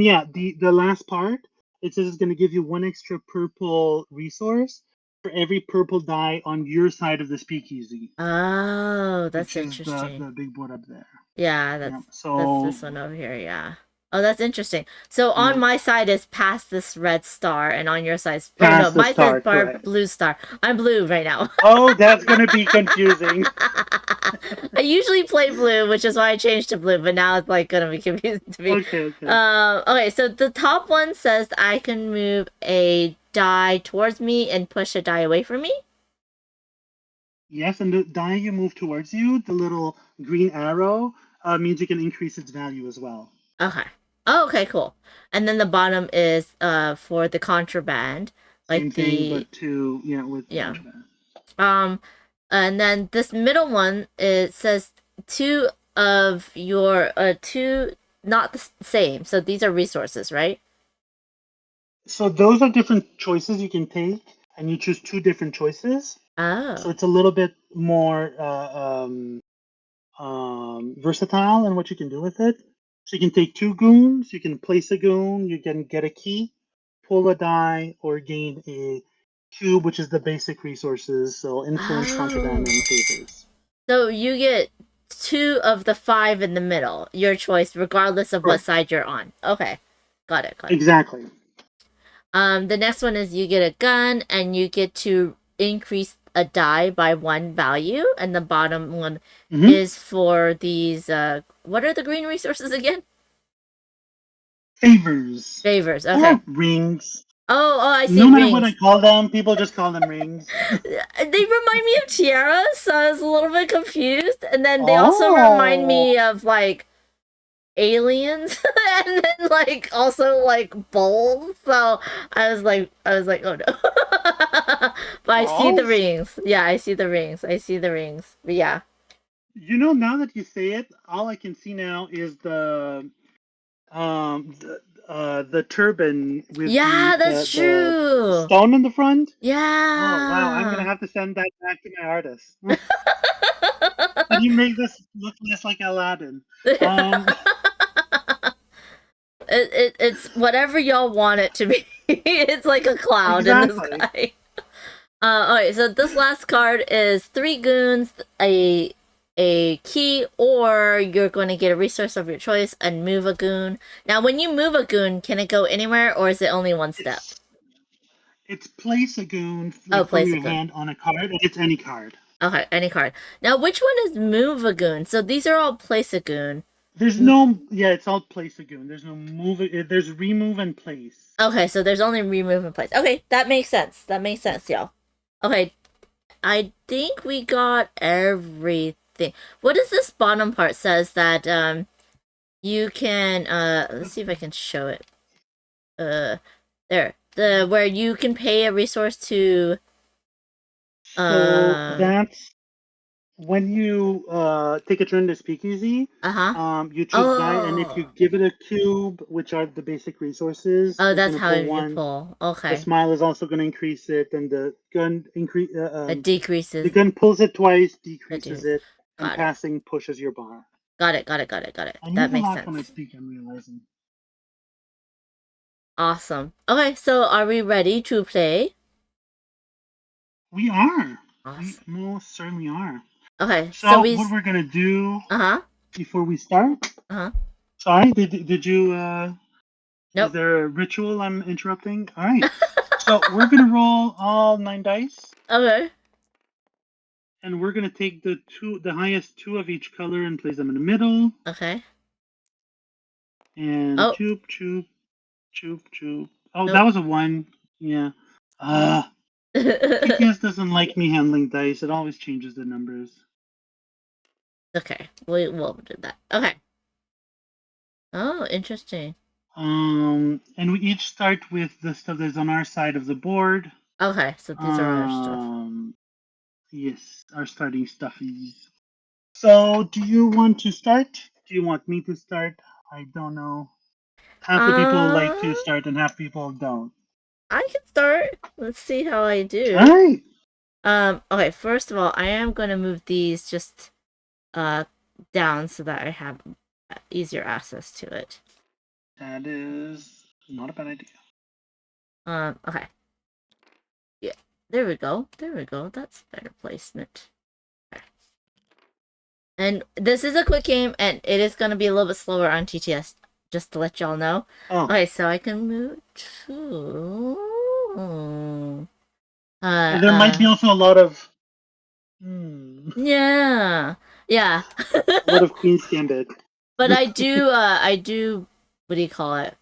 yeah, the last part, it says it's going to give you 1 extra purple resource for every purple die on your side of the speakeasy. Oh, that's which is interesting. the big board up there. Yeah, Yeah. that's So this one over here, yeah. Oh, that's interesting. So on yeah, my side is past this red star, and on your side, oh no, past the my side star, is correct. blue star. I'm blue right now. Oh, that's gonna be confusing. I usually play blue, which is why I changed to blue, but now it's like gonna be confusing to me. Okay. Okay, so the top one says I can move a die towards me and push a die away from me. Yes, and the die you move towards you, the little green arrow, means you can increase its value as well. Okay. Oh, okay, cool. And then the bottom is for the contraband, Same like thing, the but with yeah. contraband. And then this middle one, it says 2 of your 2 not the same. So these are resources, right? So those are different choices you can take, and you choose 2 different choices. Oh. So it's a little bit more versatile in what you can do with it. So you can take 2 goons, you can place a goon, you can get a key, pull a die, or gain a cube, which is the basic resources. So influence, contraband, and favors. So you get 2 of the 5 in the middle, your choice, regardless of what Correct. side you're on. Okay, got it. Exactly. The next one is you get a gun and you get to increase a die by 1 value, and the bottom one is for these. What are the green resources again? Favors. Favors. Okay. Or rings. Oh, I see. No matter rings. what I call them, people just call them rings. They remind me of tiaras, so I was a little bit confused. And then they also remind me of like aliens, and then like also like bowls. So I was like, oh no. But I see the rings. Yeah, I see the rings. But yeah. Now that you say it, all I can see now is the turban with that's true. the stone in the front. Yeah. Oh wow, I'm gonna have to send that back to my artist. Can you make this look less like Aladdin? It's whatever y'all want it to be. It's like a cloud in the sky. Alright, so this last card is 3 goons, a key, or you're going to get a resource of your choice and move a goon. Now, when you move a goon, can it go anywhere, or is it only 1 step? It's place a goon place from a your goon. hand on a card, and it's any card. Okay, any card. Now, which one is move a goon? So these are all place a goon. There's no, it's all place a goon. There's no move. There's remove and place. Okay, so there's only remove and place. Okay, that makes sense, y'all. Okay, I think we got everything. What is this bottom part says that you can let's see if I can show it. There. Where you can pay a resource to So when you take a turn to speakeasy, Uh-huh. you choose die, and if you Oh. give it a cube, which are the basic resources, Oh, it's that's gonna how pull you one. pull. The Okay. smile is also gonna increase it, and the gun increase. It The decreases gun pulls it twice, the decreases dude. it, and Got it. passing pushes your bar. Got it. Got it. Got it. Got it. I That move a makes lot when I sense. speak, I'm realizing. Awesome. Okay, so are we ready to play? We are. We Awesome. most certainly are. Okay, so So we. what we're gonna do Uh-huh. before we start? Uh-huh. Sorry, did you is Nope. there a ritual I'm interrupting? All right. So we're gonna roll all 9 dice, Okay. and we're gonna take the highest two of each color and place them in the middle, Okay. and Oh. choop choop choop choop. Oh, that Nope. was a one. Yeah. TTS doesn't like me handling dice. It always changes the numbers. Okay. We'll do that. Okay. Oh, interesting. And we each start with the stuff that's on our side of the board. Okay, so these are our stuff. Yes, our starting stuffies. So, do you want to start? Do you want me to start? I don't know. Half the people like Uh, to start, and half people don't. I can start. Let's see how I All do. right. Okay, first of all, I am gonna move these just uh down so that I have easier access to it. That is not a bad idea. Okay. Yeah. There we go. There we go. That's better placement. Okay. And this is a quick game, and it is gonna be a little bit slower on TTS, just to let y'all know. Oh, Okay, so I can move to. and there might be also a lot of Yeah. Yeah. a lot of Queen's Gambit. But I do what do you call it?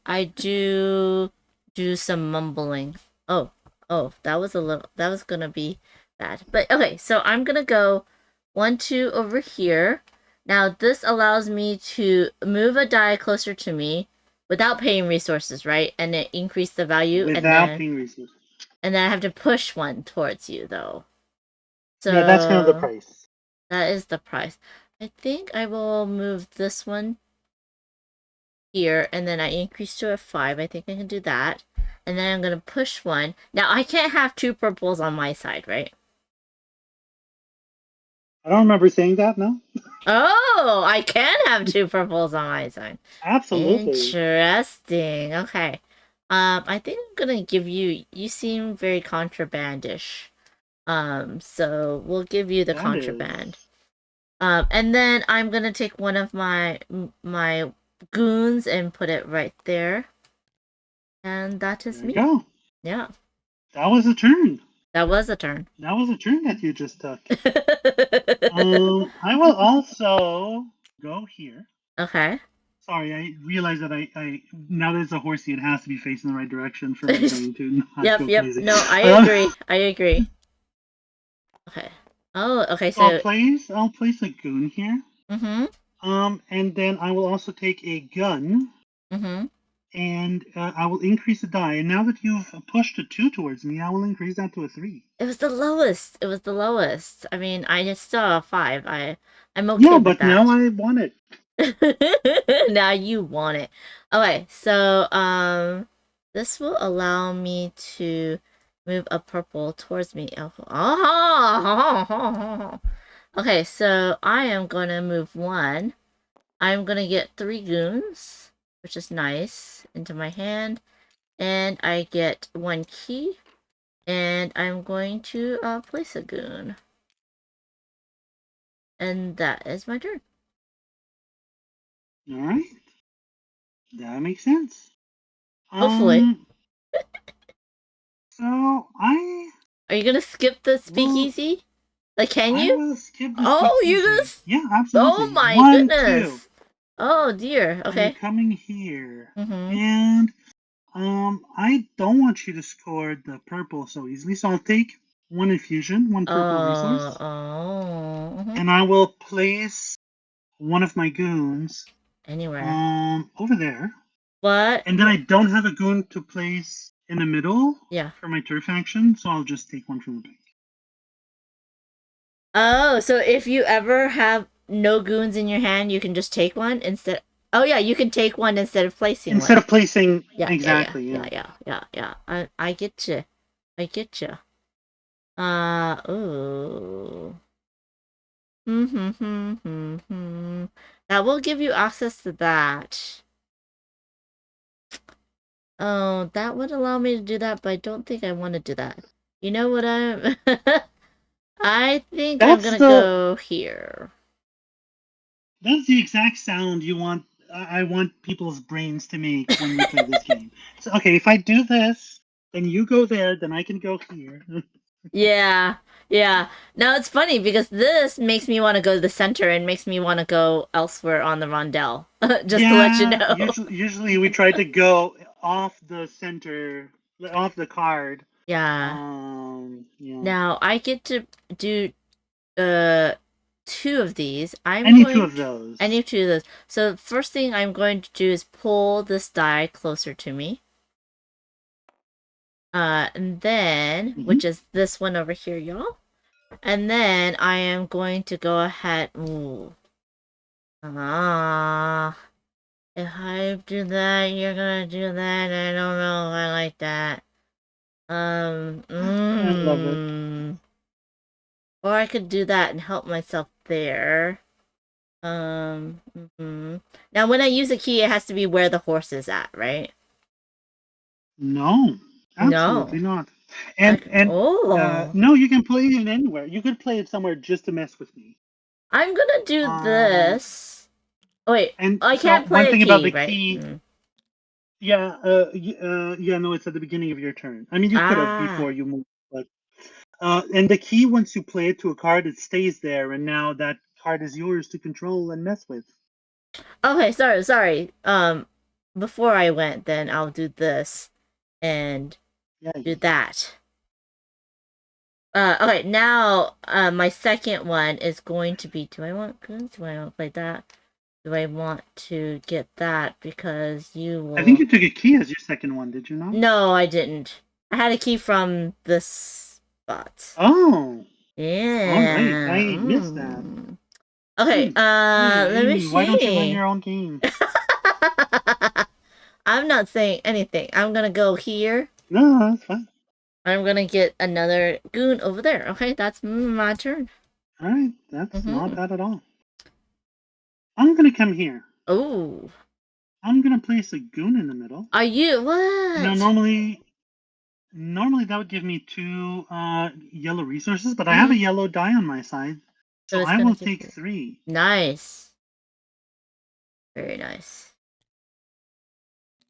I do some mumbling. Oh, that was gonna be bad. But okay, so I'm gonna go 1, 2 over here. Now this allows me to move a die closer to me without paying resources, right? And it increase the value, Without paying resources. and then I have to push one towards you though. Yeah, that's kind of the So price. that is the price. I think I will move this one here, and then I increase to a 5. I think I can do that. And then I'm gonna push one. Now I can't have two purples on my side, right? I don't remember saying that. No. Oh, I can have two purples on my side. Absolutely. Interesting. Okay. I think I'm gonna give you. You seem very contrabandish. So we'll give you the That is. contraband. And then I'm gonna take one of my goons and put it right there. And that is There you me. go. Yeah, That was a turn. that was a turn. That was a turn that you just took. I will also go here. Okay. Sorry, I realized that I now that it's a horsey, it has to be facing the right direction for my brain to not Yep, go yep. crazy. No, I Um, agree. I agree. Okay. Oh, okay, so so I'll place a goon here. mm-hmm. And then I will also take a gun, Mm-hmm. and I will increase the die. And now that you've pushed a 2 towards me, I will increase that to a 3. It was the lowest. It was the lowest. I mean, I just saw a 5. I'm okay Yeah, with but now that. I want it. Now you want it. Okay, so this will allow me to move a purple towards me. Oh. Okay, so I am gonna move one. I'm gonna get 3 goons, which is nice, into my hand, and I get 1 key, and I'm going to place a goon, and that is my turn. All right, that makes sense. Hopefully. Um, so I Are you gonna skip the will speakeasy? Like, can I you? will skip the Oh, you gonna? speakeasy. Yeah, Oh absolutely. my 1, 2. goodness! Oh dear. I'm Okay. coming here, Mm-hmm. and I don't want you to score the purple so easily, so I'll take 1 infusion, 1 purple Oh. resource, Oh. Mm-hmm. and I will place one of my goons Anywhere. over there. What? And then I don't have a goon to place in the middle Yeah. for my turf action, so I'll just take one from the bank. Oh, so if you ever have no goons in your hand, you can just take one instead. Oh yeah, you can take one instead of placing Instead one. of placing Yeah, yeah, yeah, exactly, yeah, yeah. yeah, yeah, yeah. I get you. I get you. Ooh. That will give you access to that. Oh, that would allow me to do that, but I don't think I want to do that. You know what I'm... I think I'm That's gonna the go here. that's the exact sound you want. I want people's brains to make when we play this game. So okay, if I do this, then you go there, then I can go here. Yeah, yeah. Now it's funny because this makes me want to go to the center and makes me want to go elsewhere on the rondel. Just to let you Yeah, know. usually we try to go off the center, off the card. Yeah. Yeah. Now I get to do uh two of these. I'm Any two going of to those. any two of those. So first thing I'm going to do is pull this die closer to me. And then Hmm. which is this one over here, y'all. And then I am going to go ahead. Ooh. Ah. If I do that, you're gonna do that. I don't know if I like that. I love it. Or I could do that and help myself there. Now when I use a key, it has to be where the horse is at, right? No, No. absolutely not. I And oh. no, you can play it anywhere. You could play it somewhere just to mess with me. I'm gonna do Um, this. Oh, wait, and I so can't one play a thing about key, the right? key, yeah, yeah, no, it's at the beginning of your turn. I mean, you could have Ah. before you move, but and the key once you play it to a card, it stays there, and now that card is yours to control and mess with. Okay, sorry. Before I went, then I'll do this and Yeah, do yeah. that. Okay, now my second one is going to be, do I want goons? Do I want to play that? Do I want to get that because you I think will... you took a key as your second one, did you not? No, I didn't. I had a key from this spot. Oh, all right. Yeah. I missed that. Okay, let me Why don't you run see. your own game? I'm not saying anything. I'm gonna go here. No, that's fine. I'm gonna get another goon over there. Okay, that's my turn. All right, that's not Mm-hmm. bad at all. I'm gonna come here. Oh, I'm gonna place a goon in the middle. are you Now, what? normally that would give me two yellow resources, but I have a Mm-hmm. yellow die on my side, So so it's I gonna will give take you three. nice, very nice.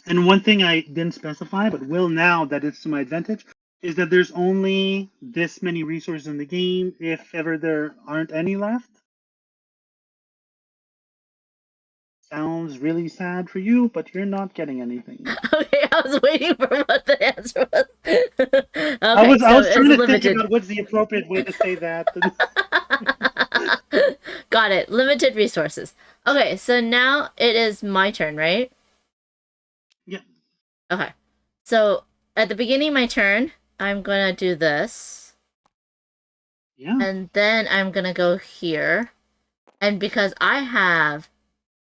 And one thing I didn't specify, but will now that it's to my advantage, is that there's only this many resources in the game if ever there aren't any left. Sounds really sad for you, but you're not getting anything. Okay, I was waiting for what the answer was. I Okay, was I so was it's trying to think limited. about what's the appropriate way to say that. Got it. Limited resources. Okay, so now it is my turn, right? Yeah, Okay. So at the beginning of my turn, I'm gonna do this. yeah. And then I'm gonna go here. And because I have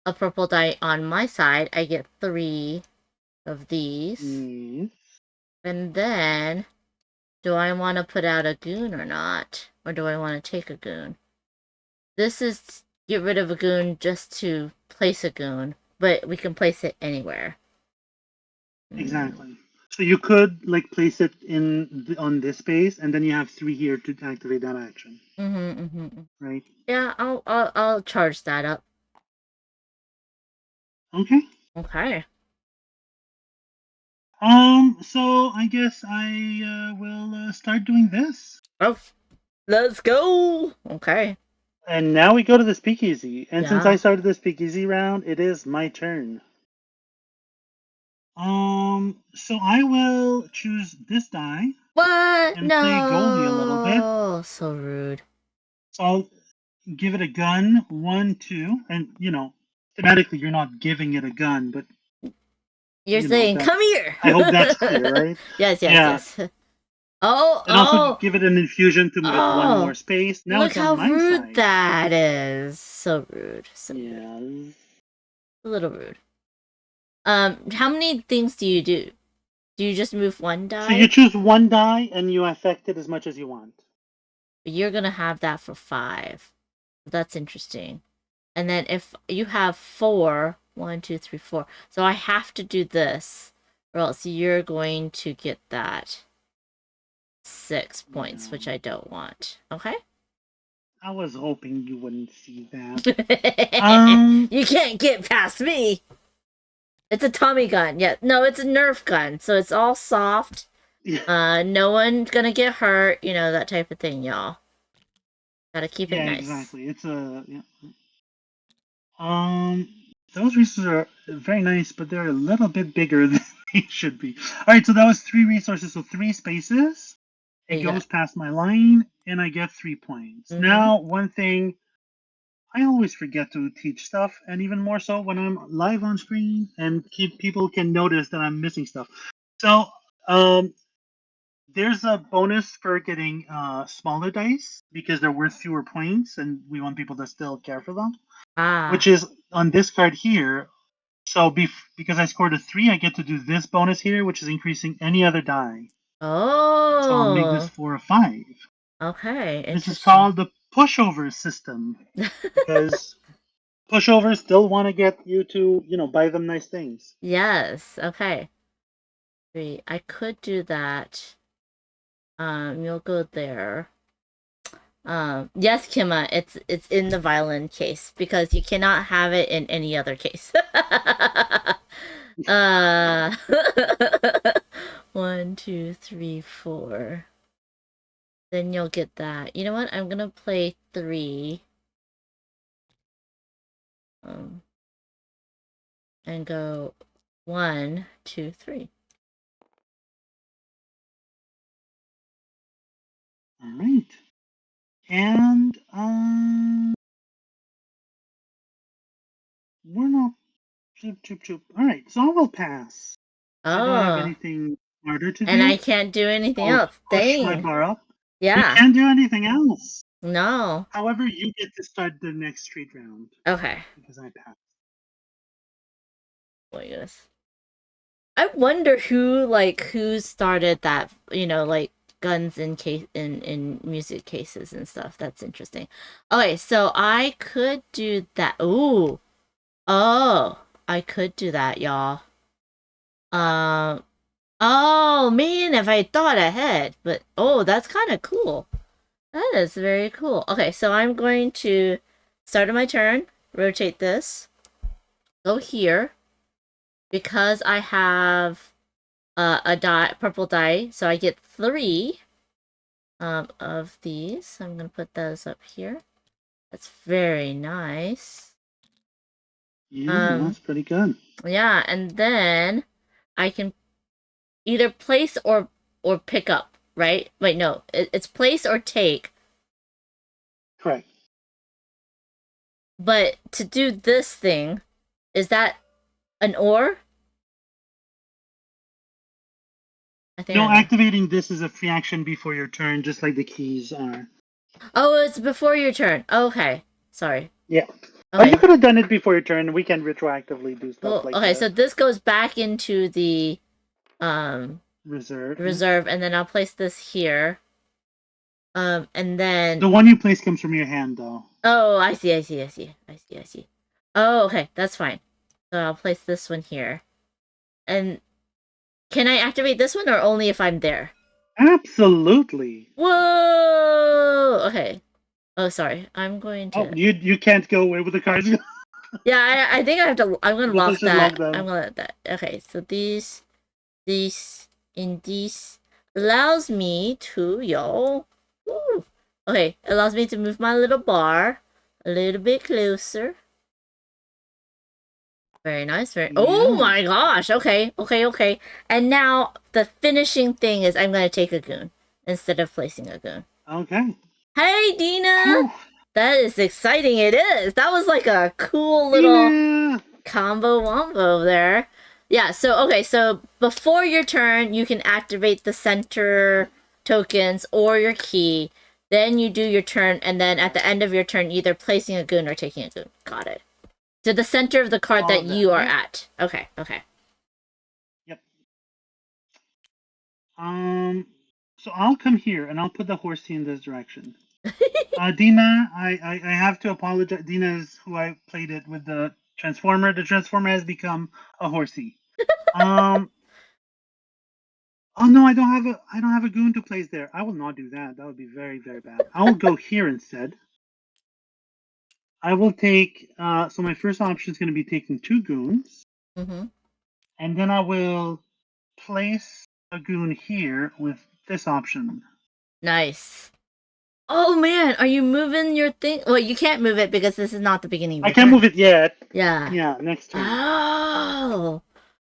a purple die on my side, I get 3 of these. Yes. And then, do I want to put out a goon or not? Or do I want to take a goon? This is get rid of a goon just to place a goon, but we can place it anywhere. Exactly. So you could like place it on this space, and then you have three here to activate that action, right? Yeah, I'll charge that up. Okay. Okay. So I guess I will start doing this. Oh, let's go. Okay. And now we go to the speakeasy. And since I Yeah. started the speakeasy round, it is my turn. So I will choose this die What? and play goalie a little bit. No. So rude. So I'll give it a gun, 1, 2, and thematically you're not giving it a gun, but You're saying, that come here. I hope that's clear, right? Yes, yes, Yeah. yes. And also Oh, give it an infusion to move it one more oh! space. Now Look it's on how my rude side. that is. So rude. So rude. Yeah. A little rude. How many things do you do? Do you just move one So you die? choose one die and you affect it as much as you want. You're gonna have that for 5. That's interesting. And then if you have 4, 1, 2, 3, 4. So I have to do this, or else you're going to get that 6 points, which Yeah. I don't want. Okay? I was hoping you wouldn't see that. You can't get past me. It's a Tommy gun. Yeah, no, it's a Nerf gun, so it's all soft. Yeah, No one's gonna get hurt. You know, that type of thing, y'all. Gotta keep it yeah, nice. exactly. It's a yeah. Um, those resources are very nice, but they're a little bit bigger than they should be. All right, so that was 3 resources, so 3 spaces. What It you got? goes past my line, and I get 3 points. Mm-hmm. Now, one thing I always forget to teach stuff, and even more so when I'm live on screen, and people can notice that I'm missing stuff. So, um, there's a bonus for getting smaller dice because they're worth fewer points, and we want people to still care for them. Which Ah. is on this card here. So because I scored a 3, I get to do this bonus here, which is increasing any other die. So I'll make this Oh. 4 a 5. Okay. This is Interesting. called the pushover system because pushovers still want to get you to, buy them nice things. Yes. Okay. 3. I could do that. You'll go there. Yes, Kima, it's in the violin case because you cannot have it in any other case. uh, 1, 2, 3, 4. Then you'll get that. You know what? I'm gonna play 3. Um, and go 1, 2, 3. All right. And we're not choop choop choop. All right, so I will pass. I don't have Oh, anything harder to and I do. can't do anything I'll else. push my Dang. bar up. You Yeah. can't do anything else. No. However, you get to start the next street round Okay. because I passed. Oh my goodness. I wonder who started that, like guns in case in music cases and stuff. That's interesting. Okay, so I could do that. Ooh. Oh, I could do that, y'all. Um oh man, if I thought ahead, but oh, that's kind of cool. That is very cool. Okay, so I'm going to start my turn, rotate this, go here because I have a die, purple die, so I get 3 of these. I'm gonna put those up here. That's very nice. Yeah, that's pretty good. Yeah, and then I can either place or pick up, right? Wait, no, it's place or take. Correct. But to do this thing, is that an or? I think I No, know. activating this is a free action before your turn, just like the keys are. Oh, it's before your turn. Okay, sorry. Yeah. Oh, you Okay, could have done it before your turn. We can retroactively do stuff cool. like Okay, this. so this goes back into the um Reserve. Yeah. reserve, and then I'll place this here. And then The one you place comes from your hand, though. oh, I see, I see, I see, I see, I see. Oh, okay, that's fine. So I'll place this one here. And can I activate this one or only if I'm there? Absolutely. Whoa! Okay. Oh, sorry. I'm going Oh, to. you can't go away with the cards. Yeah, I think I have to. I'm gonna People lock should love that. I'm them. gonna let that. Okay, so these allows me to yo. Woo. Okay, allows me to move my little bar a little bit closer. Very nice. Oh Yeah. my gosh. Okay, okay, okay. And now the finishing thing is I'm gonna take a goon instead of placing a goon. Okay. Hey, Dina. Whew. That is exciting. It is. That was like a cool little Tina! combo wombo there. Yeah, so okay, so before your turn, you can activate the center tokens or your key. Then you do your turn, and then at the end of your turn, either placing a goon or taking a goon. Got it. To the center of the card All that of that, you are yep. at. Okay, okay. Yep. So I'll come here and I'll put the horsey in this direction. Dina, I have to apologize. Dina is who I played it with the Transformer. The Transformer has become a horsey. Oh no, I don't have a goon to place there. I will not do that. That would be very, very bad. I will go here instead. I will take so my first option is going to be taking 2 goons. Mm-hmm. And then I will place a goon here with this option. Nice. Oh man, are you moving your thing? Well, you can't move it because this is not the beginning of I your can't turn. move it yet. Yeah. Yeah, next turn. Oh,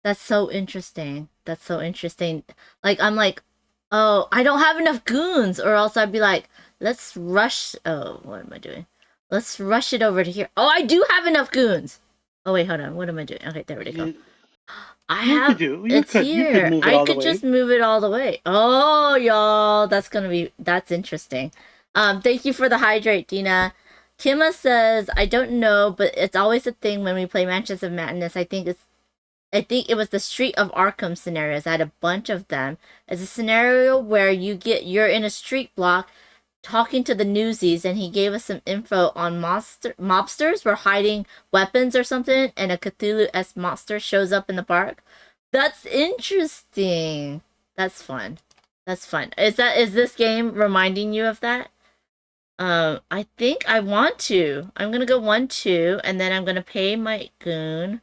that's so interesting. That's so interesting. Like, I'm like, oh, I don't have enough goons, or else I'd be like, let's rush. Oh, what am I doing? Let's rush it over to here. Oh, I do have enough goons. Oh, wait, hold on. What am I doing? Okay, there we go. I You have. could do. It's You could here. move it I all the could way. just move it all the way. Oh, y'all, that's interesting. Thank you for the hydrate, Dina. Kima says, I don't know, but it's always a thing when we play Matches of Madness. I think it was the Street of Arkham scenarios. I had a bunch of them. It's a scenario where you're in a street block talking to the newsies, and he gave us some info on mobsters were hiding weapons or something, and a Cthulhu-esque monster shows up in the park. That's interesting. That's fun. That's fun. Is this game reminding you of that? I think I want to. I'm gonna go 1-2, and then I'm gonna pay my goon.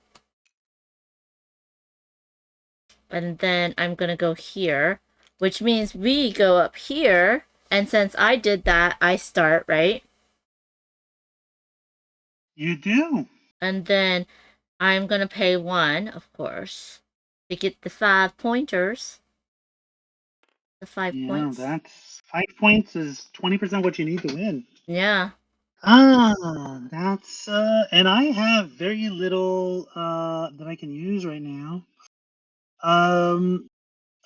And then I'm gonna go here, which means we go up here. And since I did that, I start, right? You do. And then I'm gonna pay 1, of course, to get the 5 pointers. The 5 points. That's 5 points is 20% what you need to win. Yeah. That's and I have very little that I can use right now.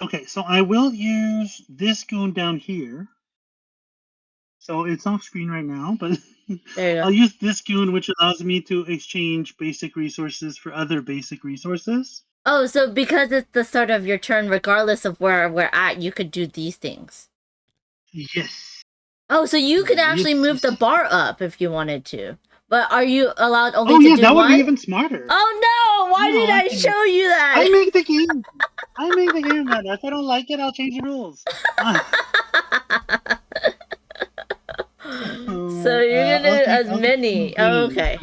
Okay, so I will use this goon down here. So it's off screen right now, but There you go. I'll use this goon, which allows me to exchange basic resources for other basic resources. Oh, so because it's the start of your turn, regardless of where we're at, you could do these things. Yes. Oh, so you could actually move the bar up if you wanted to. But are you allowed only to do that one? would be even smarter. Oh no! Why did I show you that? I make the game. I make the game better. If I don't like it, I'll change the rules. So you're gonna do as many. Oh, okay.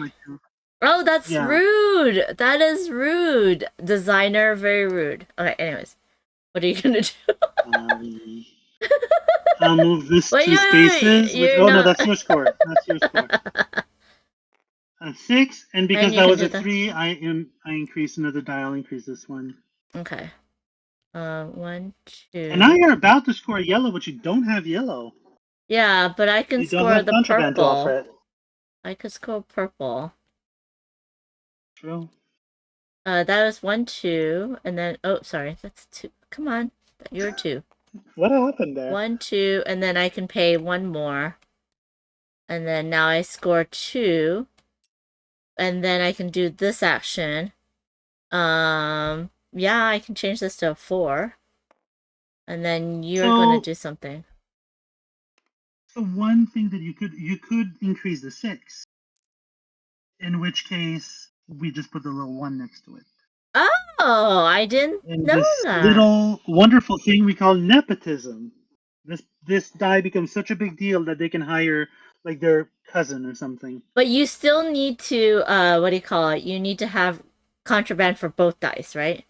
Oh, that's rude. That is rude. Designer, very rude. Okay, anyways. What are you gonna do? I'll move this 2 spaces. No, that's your score. That's your score. 6, and because that was a 3, I increase another die. I'll increase this one. Okay. 1, 2. And now you're about to score yellow, but you don't have yellow. Yeah, but I can score the purple. I could score purple. True. That was 1, 2, and then sorry, that's 2. Come on, you're 2. What happened there? 1, 2, and then I can pay 1 more, and then now I score 2, and then I can do this action. Yeah, I can change this to a 4, and then you're gonna do something. So one thing that you could increase the 6, in which case we just put the little 1 next to it. Oh, I didn't know that. Little wonderful thing we call nepotism. This die becomes such a big deal that they can hire like their cousin or something. But you still need to what do you call it? You need to have contraband for both dice, right?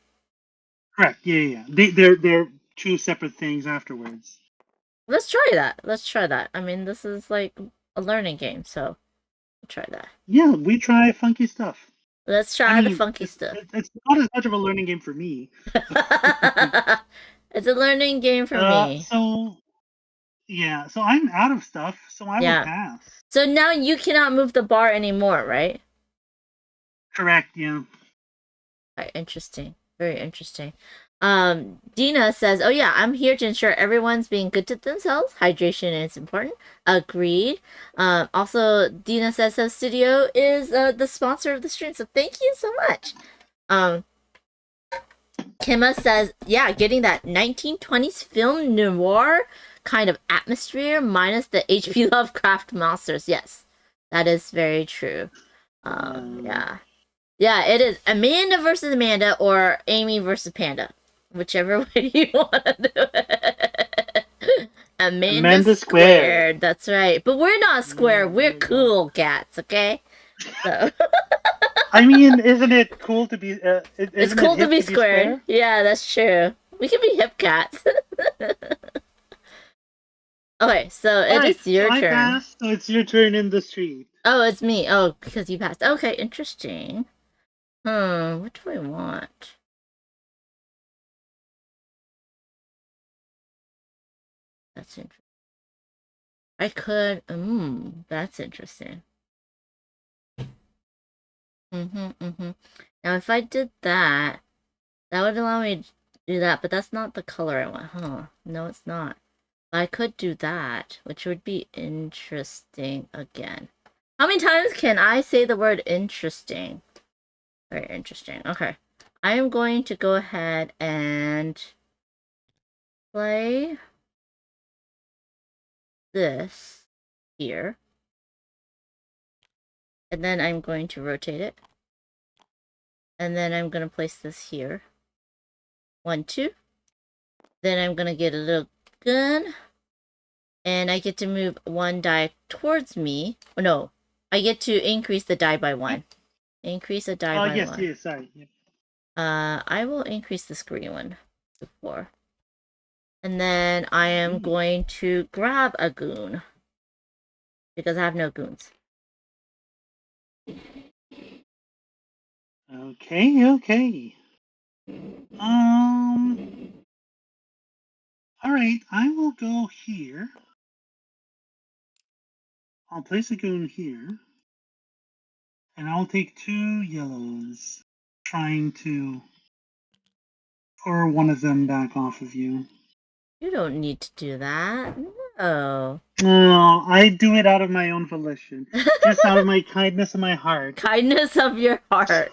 Correct. Yeah. They're 2 separate things afterwards. Let's try that. I mean, this is like a learning game, so we'll try that. Yeah, we try funky stuff. Let's try the funky stuff. It's not as much of a learning game for me. It's a learning game for me. So I'm out of stuff, so I will pass. So now you cannot move the bar anymore, right? Correct, yeah. Right, interesting. Very interesting. Dina says, "Oh yeah, I'm here to ensure everyone's being good to themselves. Hydration is important." Agreed. Also, Dina says Hub Studio is the sponsor of the stream, so thank you so much. Kima says, "Yeah, getting that 1920s film noir kind of atmosphere minus the H.P. Lovecraft monsters." Yes, that is very true. Yeah. Yeah, it is Amanda versus Amanda or Amy versus Panda. Whichever way you want to do it. Amanda Amanda squared. squared. That's right. But we're not square. Yeah, We're there you go. cool cats, okay? So I mean, isn't it cool to be? it's Isn't cool it to hip be to be squared. square? Yeah, that's true. We can be hip cats. Okay, so it Right. is So your I turn. passed. So it's your turn in the street. Oh, it's me. Oh, because you passed. Okay, interesting. What do I want? That's interesting. I could. That's interesting. Now, if I did that, that would allow me to do that, but that's not the color I want, huh? No, it's not. But I could do that, which would be interesting again. How many times can I say the word interesting? Very interesting. Okay. I am going to go ahead and play this here. And then I'm going to rotate it. And then I'm going to place this here. 1, 2. Then I'm going to get a little gun. And I get to move one die towards me. Oh, no. I get to increase the die by 1. Increase a die by Yes, 1. yes, sorry. Yeah. I will increase this green one to 4. And then I am going to grab a goon. Because I have no goons. Okay. All right. I will go here. I'll place a goon here, and I'll take 2 yellows, trying to pour one of them back off of you. You don't need to do that. No. Oh, I do it out of my own volition, just out of my kindness of my heart. Kindness of your heart.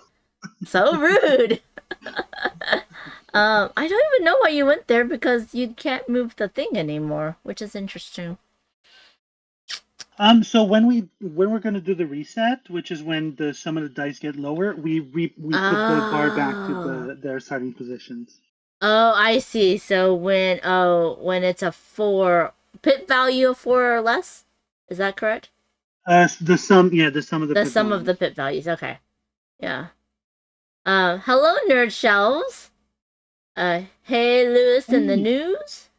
So rude. I don't even know why you went there because you can't move the thing anymore, which is interesting. So when we're gonna do the reset, which is when some of the dice get lower, we put the bar back to their starting positions. Oh, I see. So when it's a 4 pit value of 4 or less, is that correct? The sum of the The pit sum of the values. pit values. Okay. Yeah. Hello, nerd shelves. Hey, Lewis in the news.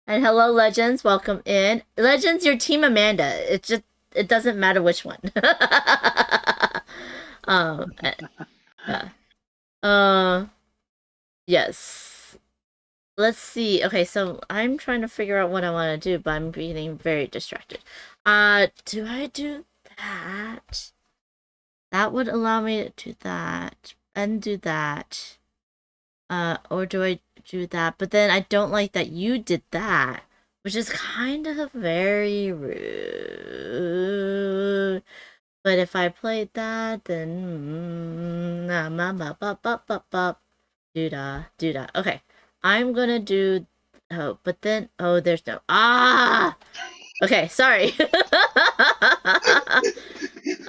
And hello, Legends. Welcome in. Legends, your team Amanda. It doesn't matter which one. Yeah. Yes. Let's see. Okay, so I'm trying to figure out what I want to do, but I'm getting very distracted. Do I do that? That would allow me to do that and do that. Or do I do that? But then I don't like that you did that, which is kind of very rude. But if I played that, then do da. Okay, I'm gonna do. Oh, but then there's no Okay, sorry.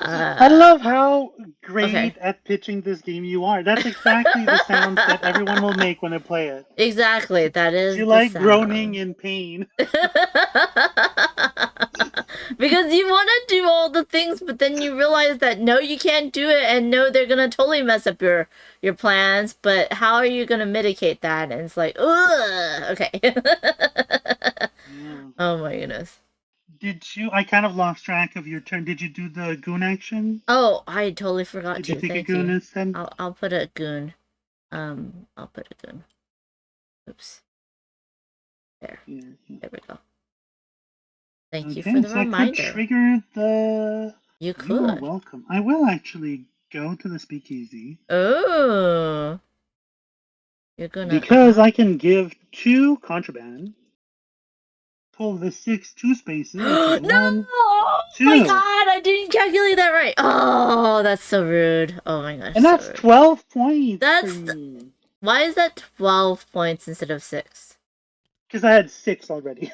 I love how great Okay. at pitching this game you are. That's exactly the sounds that everyone will make when they play it. Exactly, that is You the like groaning sound. in pain. Because you want to do all the things, but then you realize that no, you can't do it, and no, they're gonna totally mess up your plans. But how are you gonna mitigate that? And it's like, ugh. Okay. Yeah. Oh my goodness. I kind of lost track of your turn. Did you do the goon action? Oh, I totally forgot Did you to. take a Thank goon you. instead? I'll put a goon. I'll put a goon. Oops. There. Yeah. There we go. Thank you for Okay, the so I could reminder. trigger the. You You are could. welcome. I will actually go to the speakeasy. Oh. You're gonna Because I can give 2 contraband, pull the 6 2 spaces, which is No! 1, Oh my 2. god, I didn't calculate that right. Oh, that's so rude. Oh my gosh, And so that's rude. 12 points for That's you. why is that 12 points instead of 6? Because I had 6 already.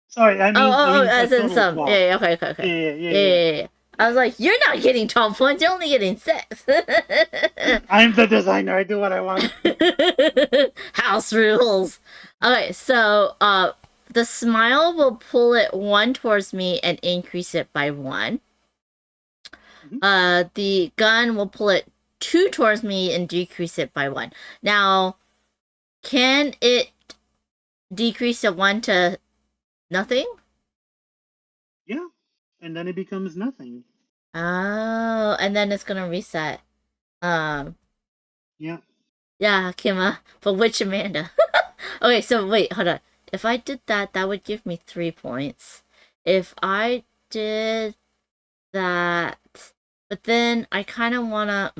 Sorry, I mean a As in total of some. 12. Yeah, okay, okay, Yeah, okay. yeah, yeah, Yeah, yeah. yeah, yeah. I was like, you're not getting 12 points, you're only getting 6. I'm the designer. I do what I want. House rules. Okay, so the smile will pull it 1 towards me and increase it by 1. Mhm. The gun will pull it 2 towards me and decrease it by 1. Now, can it decrease a 1 to nothing? Yeah, and then it becomes nothing. Oh, and then it's gonna reset. Um, Yeah. yeah, Kima. But which Amanda? Okay, so wait, hold on. If I did that, that would give me 3 points. If I did that, but then I kind of wanna,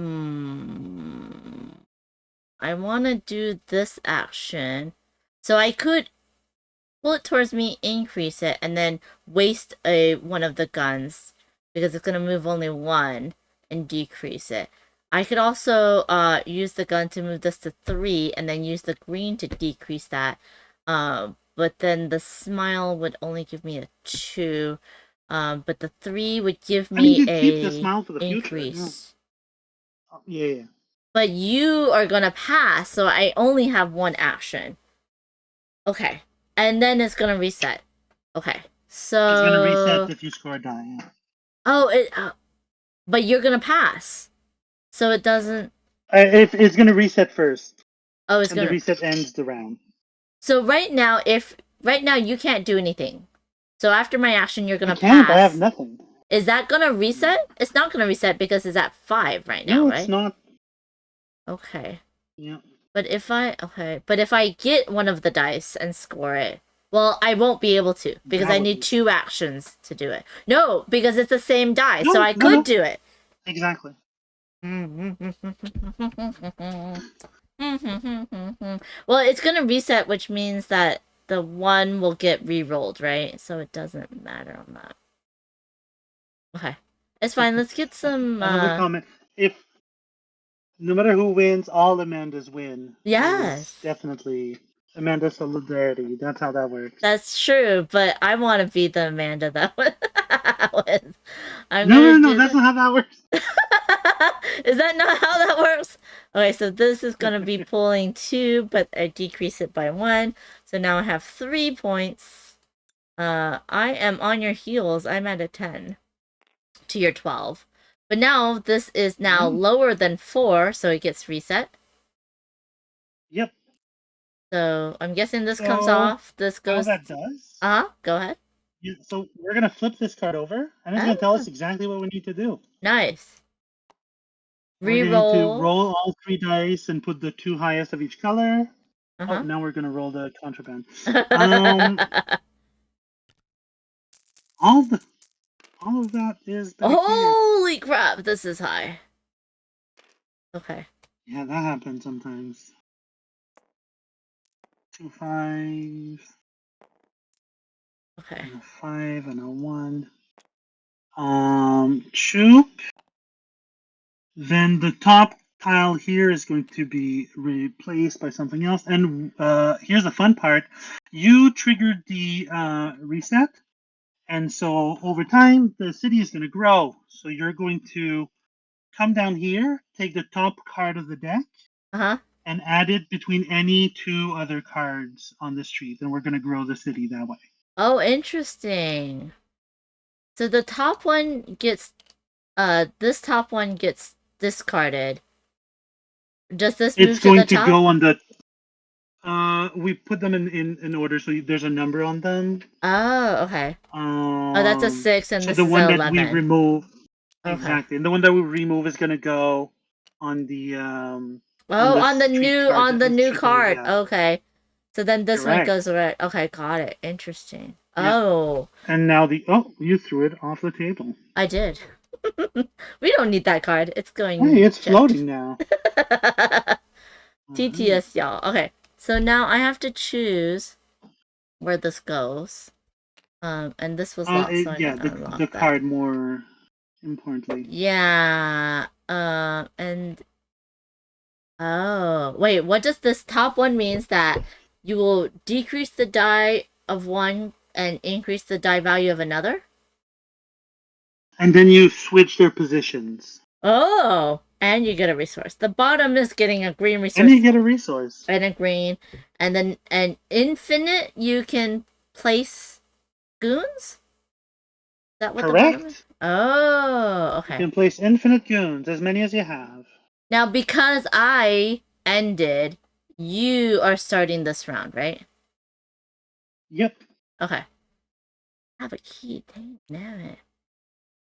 I wanna do this action. So I could pull it towards me, increase it, and then waste one of the guns because it's gonna move only 1 and decrease it. I could also use the gun to move this to 3 and then use the green to decrease that. But then the smile would only give me a 2. But the 3 would give I mean, me you keep the a smile for the future. Yeah. increase. Yeah, yeah. But you are gonna pass, so I only have 1 action. Okay. And then it's gonna reset. Okay. It's gonna reset So if you score a die. Yeah. oh it but you're gonna pass. So it doesn't If it's gonna reset first, oh it's and the gonna reset ends the round. so right now you can't do anything. So after my action you're I gonna can't. I have pass. nothing. Is that gonna reset? It's not gonna reset because it's at 5 right now, No, it's right? not. Okay. Yeah. But if I get one of the dice and score it, well, I won't be able to because That I would need be 2 actions to do it. No, because it's the same die, so no, I no, could no. do it. Exactly. Well, it's gonna reset, which means that the 1 will get re-rolled, right? So it doesn't matter on that. Okay. It's fine. Let's get some Another comment. If no matter who wins, all Amandas win. Is yes. definitely Amanda solidarity. That's how that works. That's true, but I want to be the Amanda that wins. I'm No, gonna no, no. do That's that. not how that works. Is that not how that works? Okay, so this is gonna be pulling 2, but I decrease it by 1. So now I have 3 points. I am on your heels. I'm at a 10 to your 12. But now this is now Yeah. lower than 4, so it gets reset. Yep. So I'm guessing this comes So off. This how goes. that does? Go ahead. Yeah, so we're gonna flip this card over, and it's gonna tell Ah, us exactly what we need to do. nice. We're going to Reroll. roll all 3 dice and put the 2 highest of each color. Oh, Uh now we're gonna roll the contraband. huh. All the all of that is back here. Holy crap! This is high. Okay. Yeah, that happens sometimes. 2 5s Okay. and a 5 and a 1. Troop. Then the top tile here is going to be replaced by something else. And here's the fun part: you triggered the reset, and so over time the city is going to grow. So you're going to come down here, take the top card of the deck, Uh huh. and add it between any 2 other cards on the street, and we're going to grow the city that way. Oh, interesting. So the top one gets this top one gets discarded. Does this It's move to going the to top? go on the. We put them in order, so there's a number on them. Oh, okay. Oh, that's a 6 and So this the is a one that we 11. remove, Okay. exactly, and the one that we remove is gonna go on Oh, the street card, on the new street color. card. Yeah, Okay. So then this one correct. goes right. Okay, got it. Interesting. Yeah, Oh, and now you threw it off the table. I did. We don't need that card. It's going Hey, in it's check. floating now. TTS, y'all. Okay, so now I have to choose where this goes. And this was locked, so I Yeah, can unlock the that. card more importantly. Yeah. And oh, wait, what does this top one means that you will decrease the die of one and increase the die value of another? And then you switch their positions. Oh, and you get a resource. The bottom is getting a green resource. And you get a resource. And a green. And then an infinite you can place goons? Is that what Correct. the bottom is? Oh, okay. You can place infinite goons, as many as you have. Now, because I ended, you are starting this round, right? Yep. Okay. I have a key. Dang it.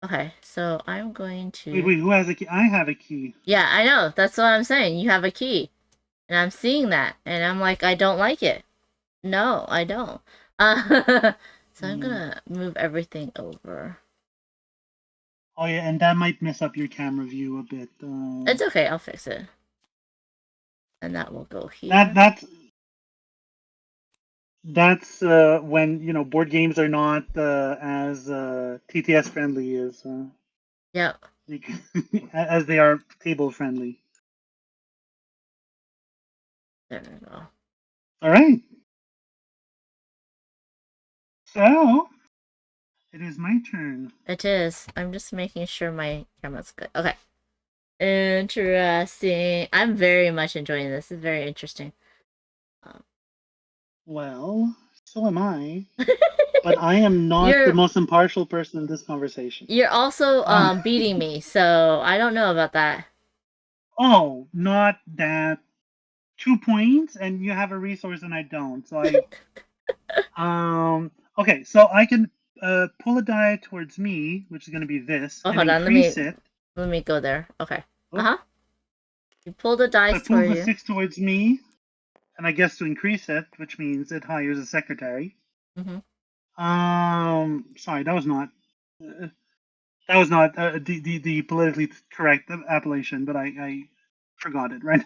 Okay, so I'm going to... Wait, who has a key? I have a key. Yeah, I know. That's what I'm saying. You have a key. And I'm seeing that. And I'm like, I don't like it. No, I don't. So I'm gonna move everything over. Oh yeah, and that might mess up your camera view a bit. It's okay, I'll fix it. And that will go here. That's when board games are not as TTS friendly as Yep. as they are table friendly. There we go. All right. So it is my turn. It is. I'm just making sure my camera's good. Okay. Interesting. I'm very much enjoying this. It's very interesting. Well, so am I. But I am not the most impartial person in this conversation. You're also beating me, so I don't know about that. Oh, not that. 2 points, and you have a resource and I don't. So I okay, so I can pull a die towards me, which is going to be this, and hold on, increase it. Let me go there. Okay. Oh. You pull the dice I pull toward the 6 towards me, and I guess to increase it, which means it hires a secretary. Mm-hmm. Sorry, that was not the politically correct appellation, but I forgot it. Right,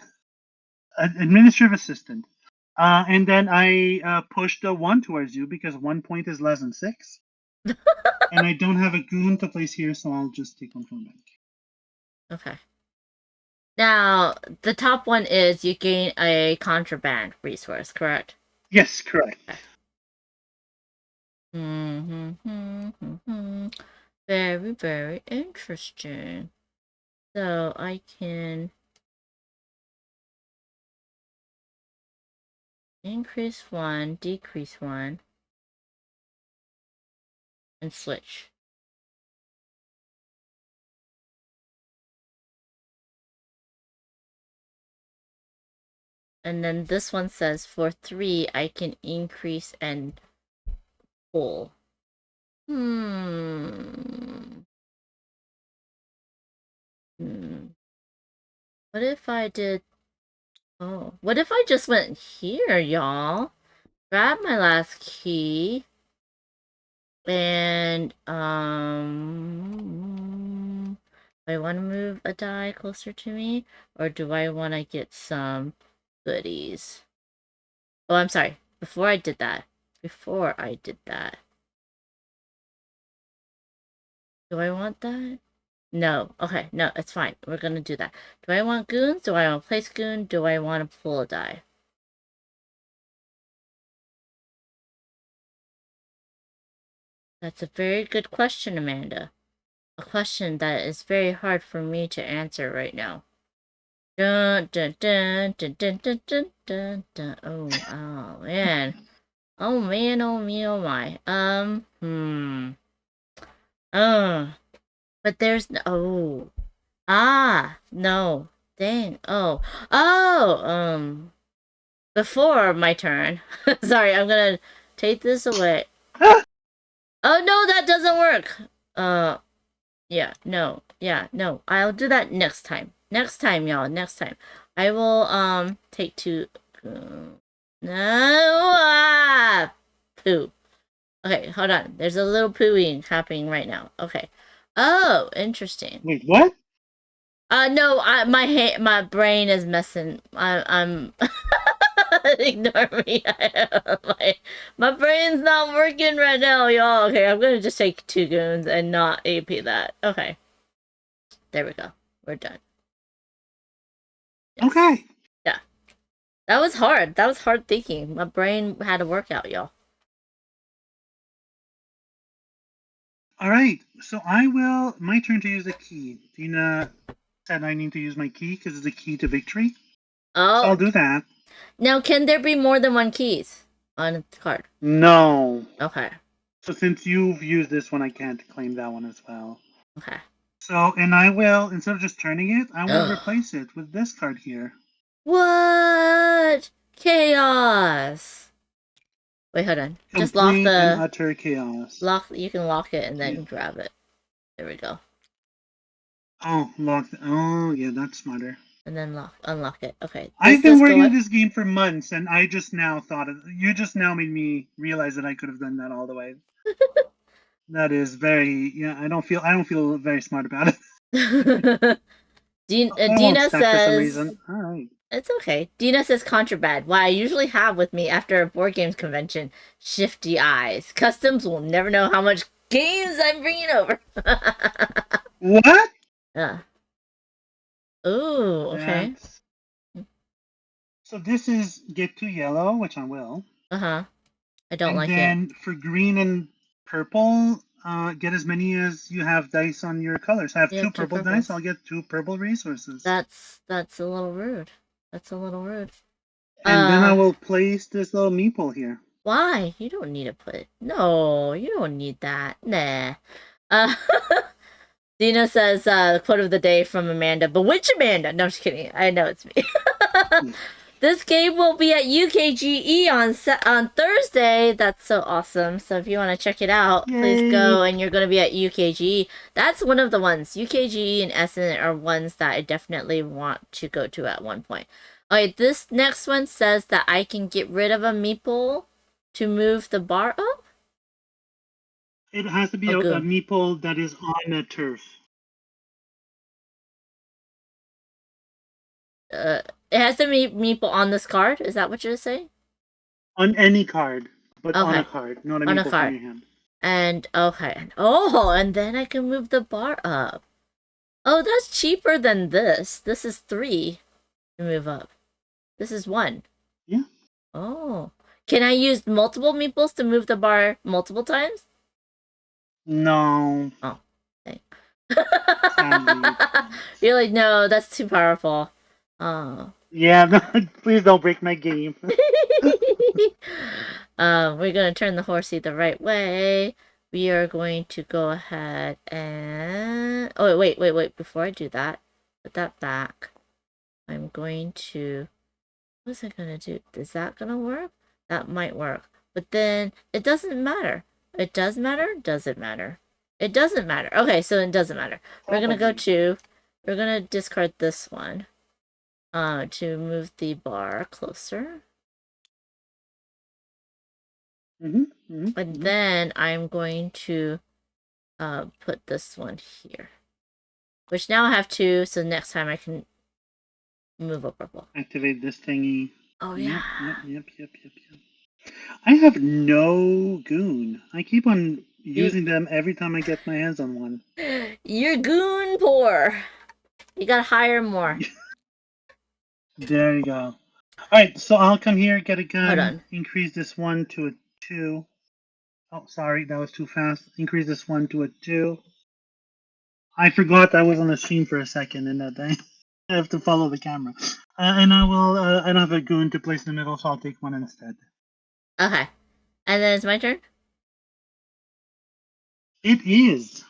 administrative assistant. And then I pushed a 1 towards you because 1 point is less than 6. And I don't have a goon to place here, so I'll just take one from the bank. Okay. Now, the top one is you gain a contraband resource, correct? Yes, correct. Okay. Mm-hmm. Very, very interesting. So I can increase 1, decrease 1, and switch. And then this one says for 3, I can increase and pull. What if I did... Oh, what if I just went here, y'all? Grab my last key. And, do I want to move a die closer to me? Or do I want to get some goodies? Oh, I'm sorry. Before I did that. Do I want that? No. Okay, no, it's fine. We're gonna do that. Do I want goons? Do I want to place goon? Do I want to pull a die? That's a very good question, Amanda. A question that is very hard for me to answer right now. Dun dun dun dun dun dun dun dun dun. Oh man. Oh man, oh me, oh my. But there's no... Oh. Ah, no. Dang. Before my turn. Sorry, I'm gonna take this away. Oh no, that doesn't work. Yeah, no. I'll do that next time. Next time, y'all. Next time. I will take 2. No. Poo. Okay, hold on. There's a little pooing happening right now. Okay. Oh, interesting. Wait, what? No, my brain is messing. I'm ignore me. My brain's not working right now, y'all. Okay, I'm gonna just take 2 goons and not AP that. Okay, there we go. We're done. Yes. Okay. Yeah, that was hard. That was hard thinking. My brain had a workout, y'all. All right. So I will. My turn to use a key. Dina said I need to use my key because it's a key to victory. So I'll Oh, do that. now can there be more than 1 keys on the card? No. Okay. So since you've used this one, I can't claim that one as well. Okay. So, and I will, instead of just turning it, I will replace it with this card here. What? Chaos. Wait, hold on. Just lock Complete and the utter chaos. you can lock it and then Yeah. grab it. There we go. Oh, lock. Oh, yeah, that's smarter. And then unlock it. Okay. I've been working on this game for months, and I just now thought of. You just now made me realize that I could have done that all the way. That is very. Yeah, I don't feel very smart about it. Dina Stack for some says reason. All right. it's okay. Dina says contraband. What I usually have with me after a board games convention, shifty eyes. Customs will never know how much games I'm bringing over. What? Yeah. Ooh, okay. So this is get to yellow, which I will. Uh-huh. I don't and like then for green and purple, get as many as you have dice on your colors. I have You 2 have 2 purple purples. dice. I'll get 2 purple resources. That's a little rude. That's a little rude. And then I will place this little meeple here. Why? You don't need to put. No, you don't need that. Nah. Uh, Dina says, quote of the day from Amanda. But which Amanda? No, I'm just kidding. I know it's me. This game will be at UKGE on Thursday. That's so awesome. So if you want to check it out, please go. And you're going to be at UKGE. That's one of the ones. UKGE and Essen are ones that I definitely want to go to at one point. Okay, this next one says that I can get rid of a meeple to move the bar up? It has to be a meeple that is on a turf. It has to be meeple on this card? Is that what you're saying? On any card, but on a card, not a meeple from your hand. And, okay. Oh, and then I can move the bar up. Oh, that's cheaper than this. This is 3 to move up. This is 1. Yeah. Oh. Can I use multiple meeples to move the bar multiple times? No. Oh, dang. You're like, no, that's too powerful. Oh. Yeah, no, please don't break my game. We're gonna turn the horsey the right way. We are going to go ahead and... Oh, wait. Before I do that, put that back. I'm going to... What's I gonna do? Is that gonna work? That might work. But then, it doesn't matter. It does matter? Does it matter? It doesn't matter. Okay, so it doesn't matter. We're gonna go to... We're gonna discard this one. To move the bar closer. And then I'm going to put this one here. Which now I have 2, so next time I can move a purple. Activate this thingy. Oh, yeah. Yep. I have no goon. I keep on using them every time I get my hands on one. You're goon poor. You gotta hire more. There you go. Alright, so I'll come here, get a gun. Hold on. Increase this one to a 2. Oh, sorry, that was too fast. Increase this one to a 2. I forgot I was on the stream for a second in that day. I have to follow the camera. And I will, I don't have a goon to place in the middle, so I'll take one instead. Okay. And then it's my turn? It is.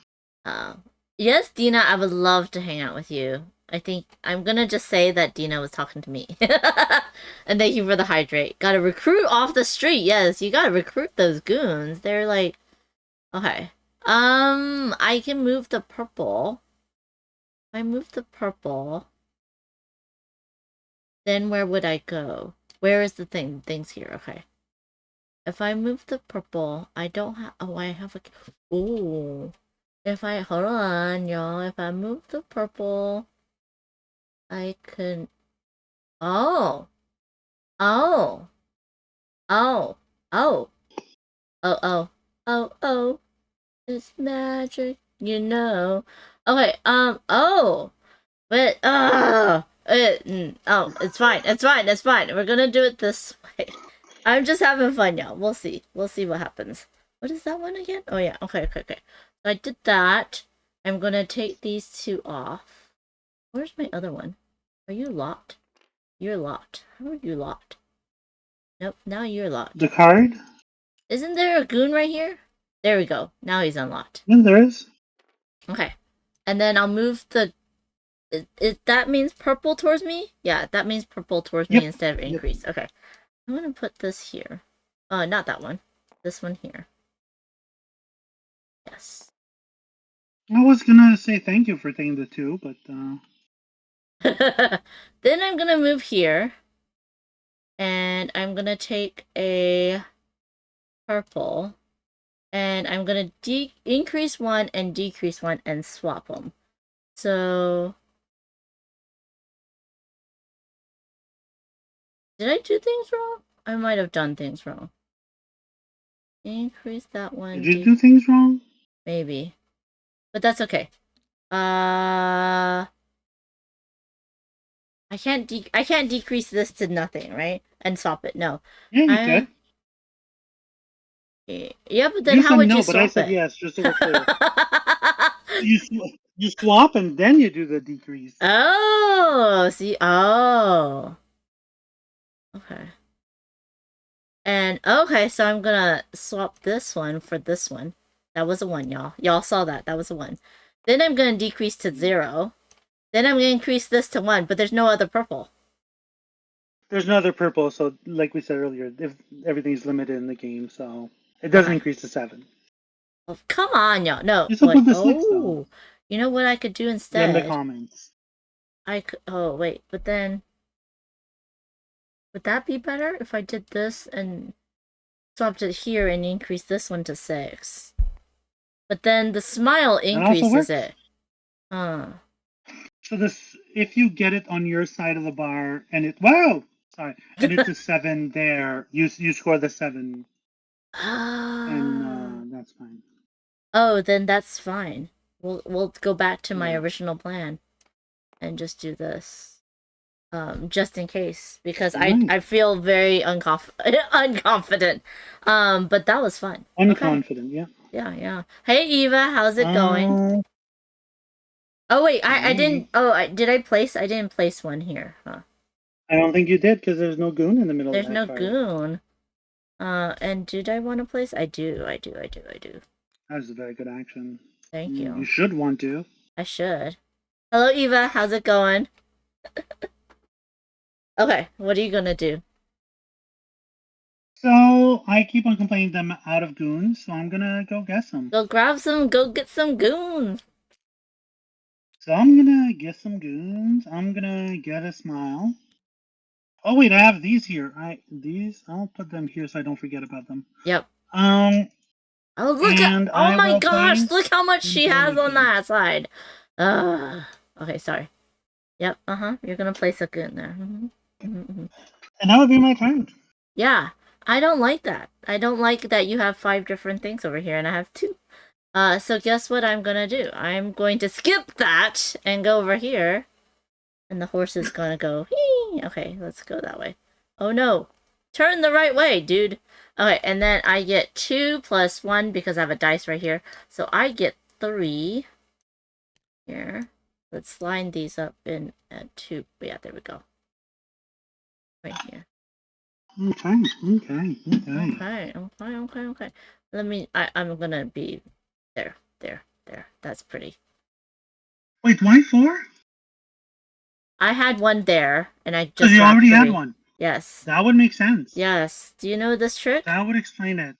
Yes, Dina, I would love to hang out with you. I think I'm gonna just say that Dina was talking to me. And thank you for the hydrate. Gotta recruit off the street. Yes, you gotta recruit those goons. They're like... Okay. I can move the purple. If I move the purple... Then where would I go? Where is the thing? Thing's here. Okay. If I move the purple, I don't have... Oh, I have a... Ooh. If I... Hold on, y'all. If I move the purple... I could... Oh. Oh. Oh. Oh. Oh, oh. Oh, oh. It's magic, you know. Okay, oh. But, oh, it's fine. It's fine. It's fine. We're gonna do it this way. I'm just having fun, y'all. We'll see. We'll see what happens. What is that one again? Oh, yeah. Okay, okay, okay. So I did that. I'm gonna take these two off. Where's my other one? Are you locked? You're locked. How are you locked? Nope, now you're locked. The card? Isn't there a goon right here? There we go. Now he's unlocked. Yeah, there is. Okay. And then I'll move the... that means purple towards me? Yeah, that means purple towards me instead of increase. Yep. Okay. I'm gonna put this here. Not that one. This one here. Yes. I was gonna say thank you for taking the 2, but Then I'm gonna move here. And I'm gonna take a purple. And I'm gonna increase 1 and decrease 1 and swap them. So... Did I do things wrong? I might have done things wrong. Increase that one. Did you do things wrong? Maybe. But that's okay. I can't decrease this to nothing, right? And swap it. No. Yeah, you could. Yeah, but then how would you swap it? No, but I said yes, just so we're clear. You swap and then you do the decrease. Oh, see, oh. Okay. And, okay, so I'm gonna swap this one for this one. That was a 1, y'all. Y'all saw that. That was a 1. Then I'm gonna decrease to 0. Then I'm gonna increase this to 1, but there's no other purple. There's no other purple, so like we said earlier, if everything's limited in the game, so it doesn't increase to 7. Oh, come on, y'all. No. You still put the 6, though. You know what I could do instead? In the comments. I could... Oh, wait. But then... Would that be better if I did this and swapped it here and increased this one to 6? But then the smile increases it. So this, if you get it on your side of the bar and it... Wow! Sorry. And it's a 7 there, you score the 7. And that's fine. Oh, then that's fine. We'll go back to my original plan and just do this. Just in case, because I feel very unconfident. But that was fun. Unconfident, okay. Yeah. Hey Eva, how's it going? Oh wait, I didn't. Oh, did I place? I didn't place one here, huh? I don't think you did because there's no goon in the middle. There's no goon. And did I want to place? I do. That was a very good action. Thank you. You should want to. I should. Hello Eva, how's it going? Okay, what are you gonna do? So, I keep on complaining them out of goons, so I'm gonna go get some. Go grab some, go get some goons. So I'm gonna get some goons. I'm gonna get a smile. Oh wait, I have these here. I'll put them here so I don't forget about them. Yep. Oh look at, oh my gosh, look how much she has on that side. Okay, sorry. Yep, you're gonna place a goon there. And that would be my turn. Yeah, I don't like that. I don't like that you have 5 different things over here and I have 2. So guess what I'm gonna do? I'm going to skip that and go over here. And the horse is gonna go, hee! Okay, let's go that way. Oh no! Turn the right way, dude! Okay, and then I get 2 plus 1 because I have a dice right here. So I get 3. Here. Let's line these up in 2. Yeah, there we go. Right here. Okay. Let me, I'm gonna be there. That's pretty. Wait, why 4? I had 1 there, and I just because you already had 1. Yes. That would make sense. Yes. Do you know this trick? That would explain it.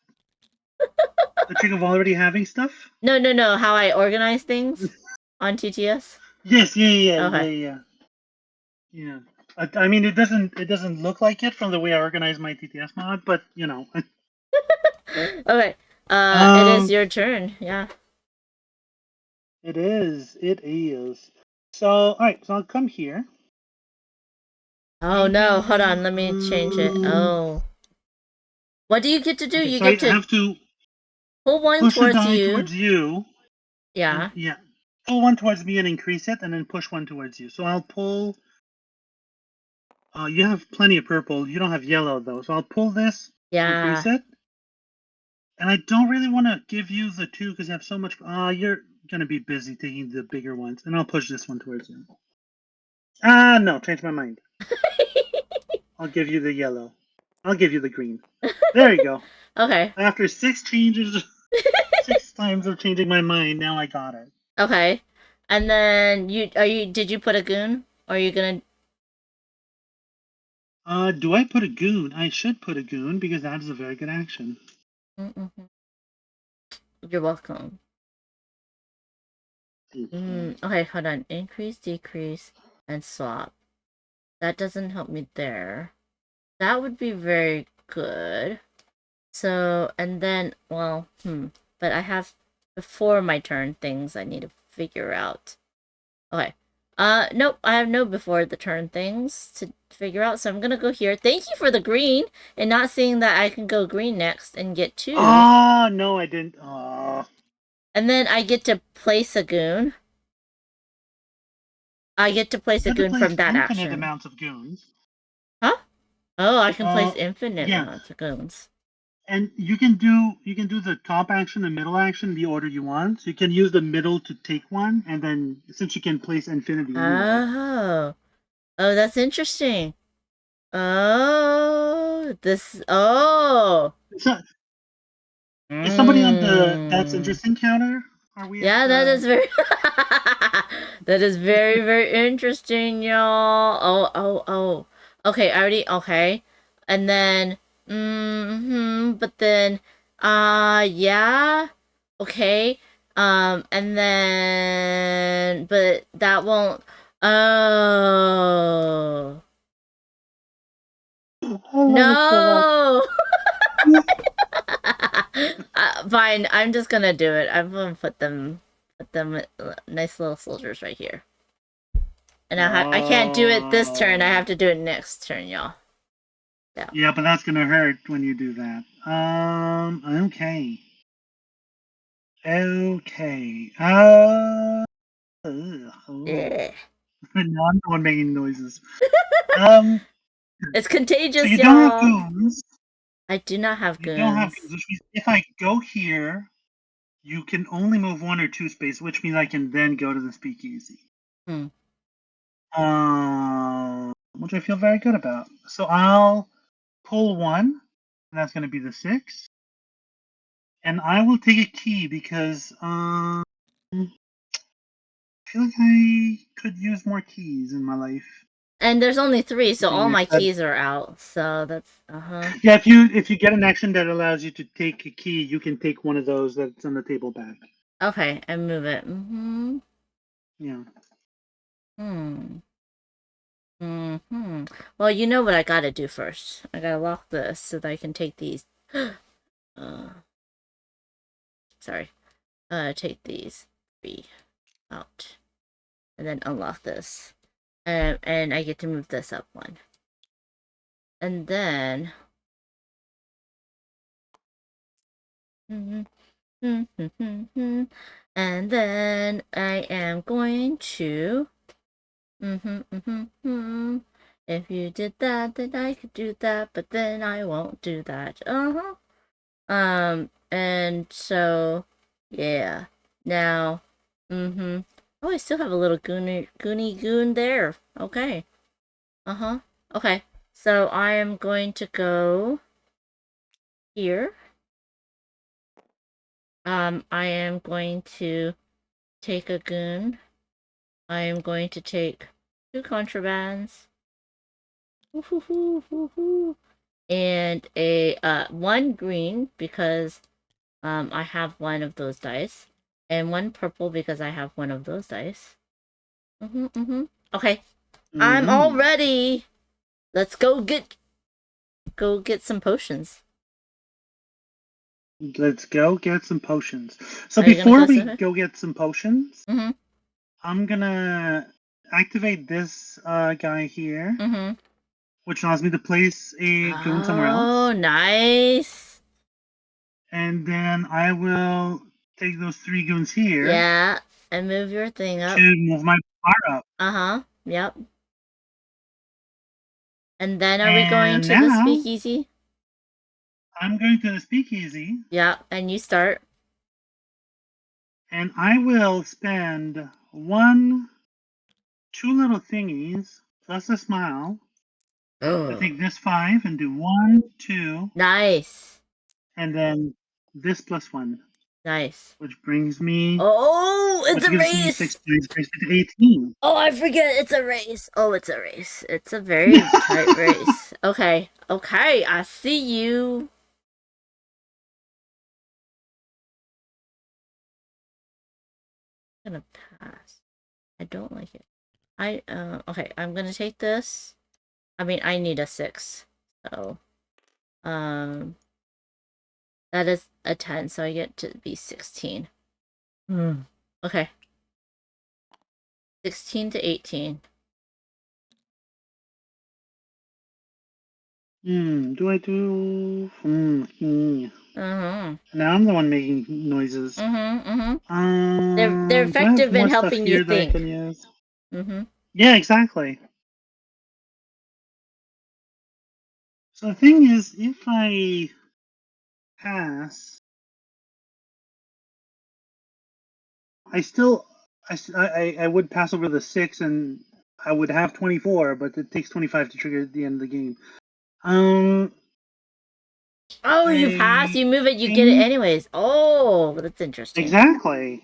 The trick of already having stuff? No. How I organize things on TTS? Yes. Yeah. Okay. Yeah. I mean, it doesn't look like it from the way I organize my TTS mod, but you know. Okay. It is your turn. Yeah. It is. So, all right. So I'll come here. Oh no, hold on, let me change it. Oh. What do you get to do? Okay, You so I get to have to pull one push a towards die you. towards you. Yeah. Yeah. Pull one towards me and increase it, and then push one towards you. So I'll pull. You have plenty of purple. You don't have yellow though. So I'll pull this to increase Yeah. it. And I don't really want to give you the two because you have so much. You're gonna be busy taking the bigger ones, and I'll push this one towards you. No, change my mind. I'll give you the yellow. I'll give you the green. There you go. Okay. After 6 times of changing my mind, now I got it. Okay. And then did you put a goon? Or are you gonna Do I put a goon? I should put a goon because that is a very good action. Mm-mm. You're welcome. Okay, hold on. Increase, decrease, and swap. That doesn't help me there. That would be very good. So, and then, well, but I have before my turn things I need to figure out. Okay. Nope, I have no before the turn things to figure out, so I'm gonna go here. Thank you for the green, and not seeing that I can go green next and get 2. Oh, no, I didn't. Oh. And then I get to place a goon. I get to place You a have to goon from place that infinite action. amounts of goons. Huh? Oh, I can place infinite Yeah. amounts of goons. And you can do the top action and middle action the order you want. So you can use the middle to take one, and then since you can place infinity anyway. Oh. Oh, that's interesting. Oh, So, is somebody on the that's interesting counter? Are we at Yeah, that is the? very that is very, very interesting, y'all. Oh. Okay, I already okay. And then but then yeah. Okay. And then but that won't oh I love it so much. no. Fine, I'm just gonna do it. I'm gonna put them nice little soldiers right here. And I can't do it this turn. I have to do it next turn, y'all. Yeah. Yeah, but that's gonna hurt when you do that. Okay. Okay. Yeah. Now I'm the one making noises. Um. It's So contagious, you don't have y'all. goons. I do not have You don't have goons. goons, which means if I go here, you can only move 1 or 2 space, which means I can then go to the speakeasy. Hmm. Which I feel very good about. So I'll pull 1, and that's going to be the 6. And I will take a key because I feel like I could use more keys in my life. And there's only 3, so all my But keys are out. So that's yeah, if you get an action that allows you to take a key, you can take one of those that's on the table back. okay. And move it. Yeah. Well, you know what I gotta do first. I gotta lock this so that I can take these. Sorry. Take these 3 out, and then unlock this, and I get to move this up 1, and then. And then I am going to. If you did that, then I could do that, but then I won't do that. And so, yeah. Now, Oh, I still have a little goony goon there. Okay. Okay. So I am going to go here. I am going to take a goon. I am going to take 2 contrabands. And a 1 green because I have 1 of those dice, and 1 purple because I have 1 of those dice. Okay, I'm all ready. Let's go get some potions. Let's go get some potions. So Are you gonna before go we somewhere? go get some potions, I'm gonna activate this guy here. which allows me to place a goon somewhere else. Oh, nice. And then I will take those 3 goons here. Yeah, and move your thing up. To move my bar up. Uh-huh, yep. And then are we going to the speakeasy? I'm going to the speakeasy. Yep, and you start. And I will spend 2 little thingies plus a smile. Oh. I take this 5 and do 1, 2. Nice. And then this plus 1. Nice. Which brings me. Oh, it's a race. Me 6 points, brings me to 18. Oh, I forget it's a race. Oh, it's a race. It's a very tight race. Okay. Okay, I see you. I'm gonna pass. I don't like it. Okay, I'm gonna take this. I mean, I need a 6. So, that is a 10, so I get to be 16. Okay. 16 to 18. Do I do? Uh-huh. Now I'm the one making noises. They're effective in helping you think. That I can use? Yeah, exactly. So the thing is, if I pass, I would pass over the 6 and I would have 24, but it takes 25 to trigger at the end of the game. Oh, you pass, you move it, you get it anyways. Oh, that's interesting. Exactly.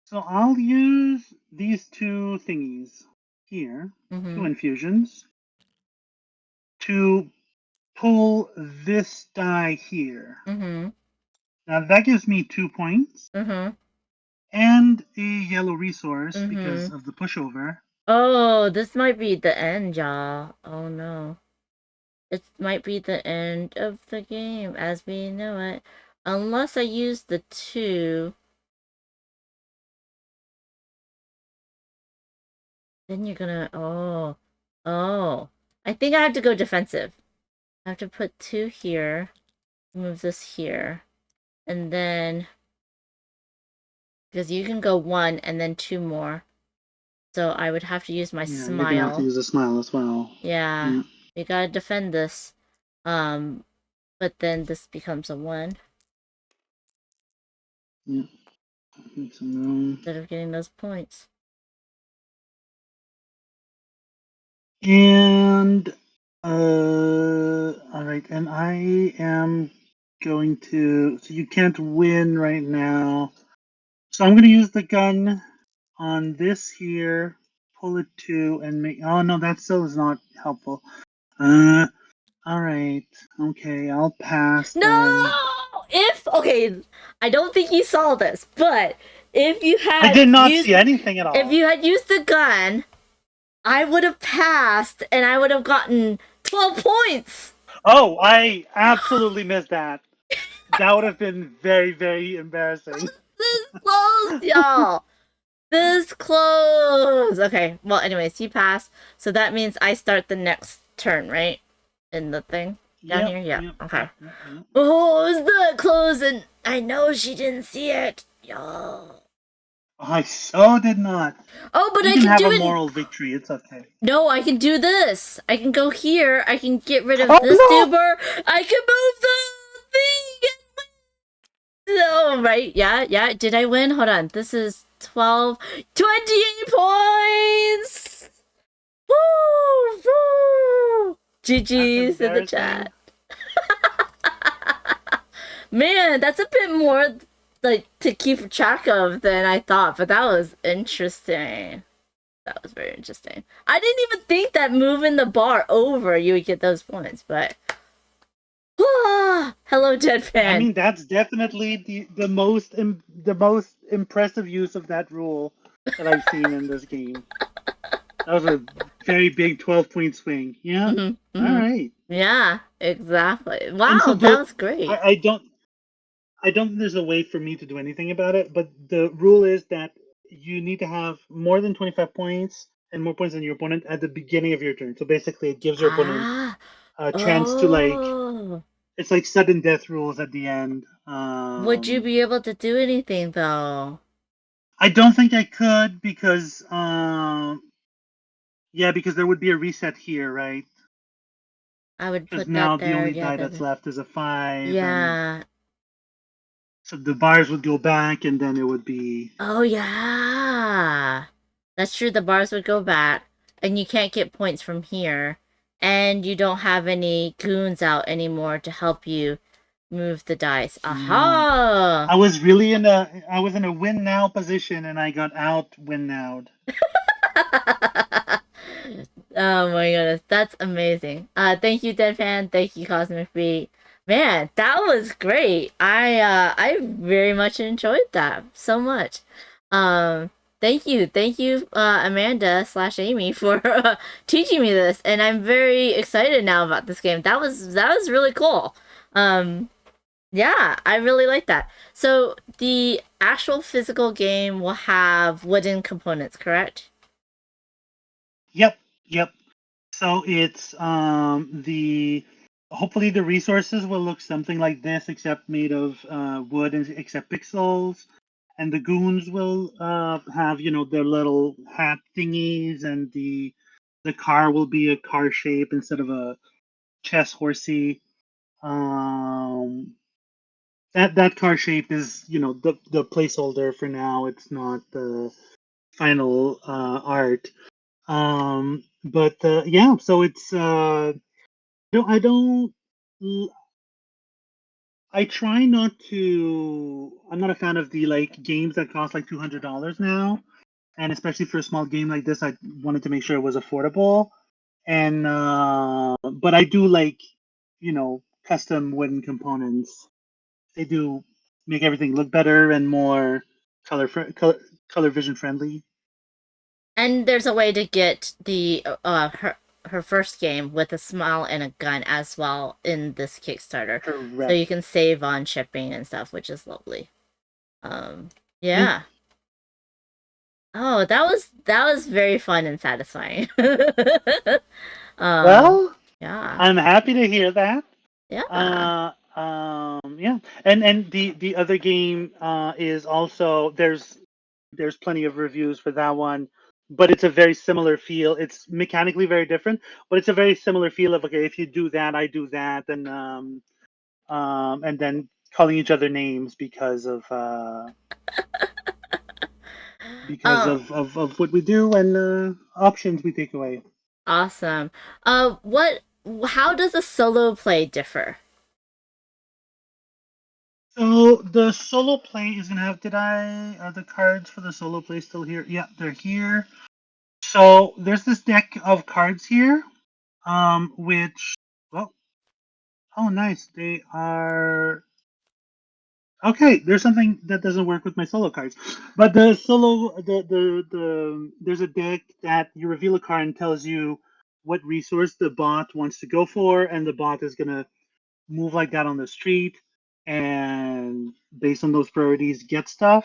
So I'll use these 2 thingies here, 2 infusions, to pull this die here. Now that gives me 2 points. And a yellow resource because of the pushover. Oh, this might be the end, y'all. Oh no. It might be the end of the game as we know it. Unless I use the 2. Then you're gonna... Oh. Oh. I think I have to go defensive. I have to put 2 here. Move this here. And then... Because you can go 1 and then 2 more. So I would have to use my smile. You're gonna have to use a smile as well. Yeah. We gotta defend this. But then this becomes a 1. Yeah. Make some room. Instead of getting those points. And alright, and I am going to, so you can't win right now. So I'm gonna use the gun on this here, pull it to, and make, oh no, that still is not helpful. Alright, okay, I'll pass No! then. Okay, I don't think you saw this, but if you had I did not see anything at all. If you had used the gun, I would have passed and I would have gotten 12 points. Oh, I absolutely missed that. That would have been very, very embarrassing. This close, y'all. This close. Okay, well, anyways, you pass. So that means I start the next turn, right? In the thing down here? Yeah, okay. Oh, is that close? And I know she didn't see it. Y'all. I so did not. Oh, but you I can can have do a it. Moral victory. It's okay. No, I can do this. I can go here. I can get rid of this tuber. I can move the thing. No, right? Yeah. Did I win? Hold on. This is 12, 28 points. Woo! GG's in the chat. Man, that's a bit more like to keep track of than I thought, but that was interesting. That was very interesting. I didn't even think that moving the bar over you would get those points, but hello, Deadpan. I mean, that's definitely the most impressive use of that rule that I've seen in this game. That was a very big 12-point swing. Yeah. All right. Yeah, exactly. Wow, so that was great. I don't think there's a way for me to do anything about it, but the rule is that you need to have more than 25 points and more points than your opponent at the beginning of your turn. So basically, it gives your opponent Ah. a chance to Oh. it's like sudden death rules at the end. Would you be able to do anything though? I don't think I could because yeah, because there would be a reset here, right? I would Because put that now the there. only Yeah, die that's left is a 5, and yeah. so the bars would go back, and then it would be. Oh yeah. That's true. The bars would go back, and you can't get points from here, and you don't have any goons out anymore to help you move the dice. Yeah. Aha! I was in a win now position, and I got out win nowed. Oh my goodness, that's amazing. Thank you, Deadpan. Thank you, Cosmic Beat. Man, that was great. I very much enjoyed that so much. Um, thank you, Amanda slash Amy for teaching me this, and I'm very excited now about this game. That was really cool. Um, yeah, I really like that. So the actual physical game will have wooden components, correct? Yep, yep. So it's the hopefully the resources will look something like this, except made of wood and except pixels. And the goons will have their little hat thingies, and the car will be a car shape instead of a chess horsey. Um, that car shape is the placeholder for now. It's not the final art. But yeah, so it's I don't I try not to. I'm not a fan of the like games that cost like $200 now, and especially for a small game like this, I wanted to make sure it was affordable. And but I do like custom wooden components. They do make everything look better and more color vision friendly. And there's a way to get the her first game with a smile and a gun as well in this Kickstarter. So Correct. you can save on shipping and stuff, which is lovely. Um Yeah. yeah. Oh, that was very fun and satisfying. um Well, yeah. I'm happy to hear that. Yeah. Yeah, and the other game is also there's plenty of reviews for that one, but it's a very similar feel. It's mechanically very different, but it's a very similar feel of okay, if you do that, I do that, and then calling each other names because Oh, of what we do and options we take away. awesome. What how does a solo play differ? So the solo play is gonna have. Did I are the cards for the solo play still here? Yeah, they're here. So there's this deck of cards here, which, well, oh, nice. They are okay. There's something that doesn't work with my solo cards, but the solo, there's a deck that you reveal a card and tells you what resource the bot wants to go for, and the bot is gonna move like that on the street, and based on those priorities, get stuff.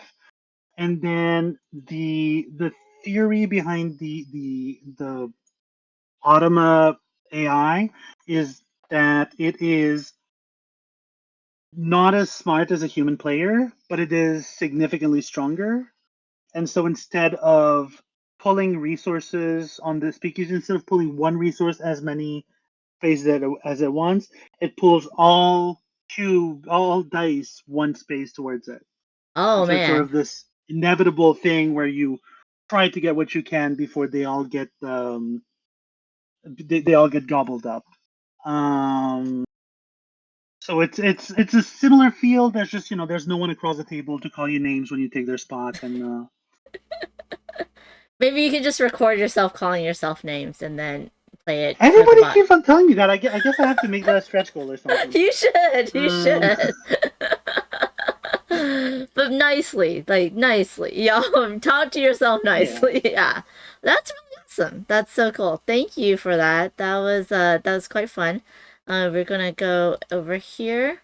And then the theory behind the Automa AI is that it is not as smart as a human player, but it is significantly stronger. And so instead of pulling resources on the speakers, instead of pulling one resource as many phases as it wants, it pulls all dice one space towards it. And Oh so it's sort man. of this inevitable thing where you try to get what you can before they all get gobbled up. Um, so it's a similar feel. There's just there's no one across the table to call you names when you take their spot, and Maybe you can just record yourself calling yourself names and then play it for the everybody bot. keeps on telling me that. I guess I have to make that a stretch goal or something. You should. You Um, should. But nicely, like nicely. Y'all talk to yourself yeah. nicely. Yeah. That's really awesome. That's so cool. Thank you for that. That was quite fun. We're gonna go over here.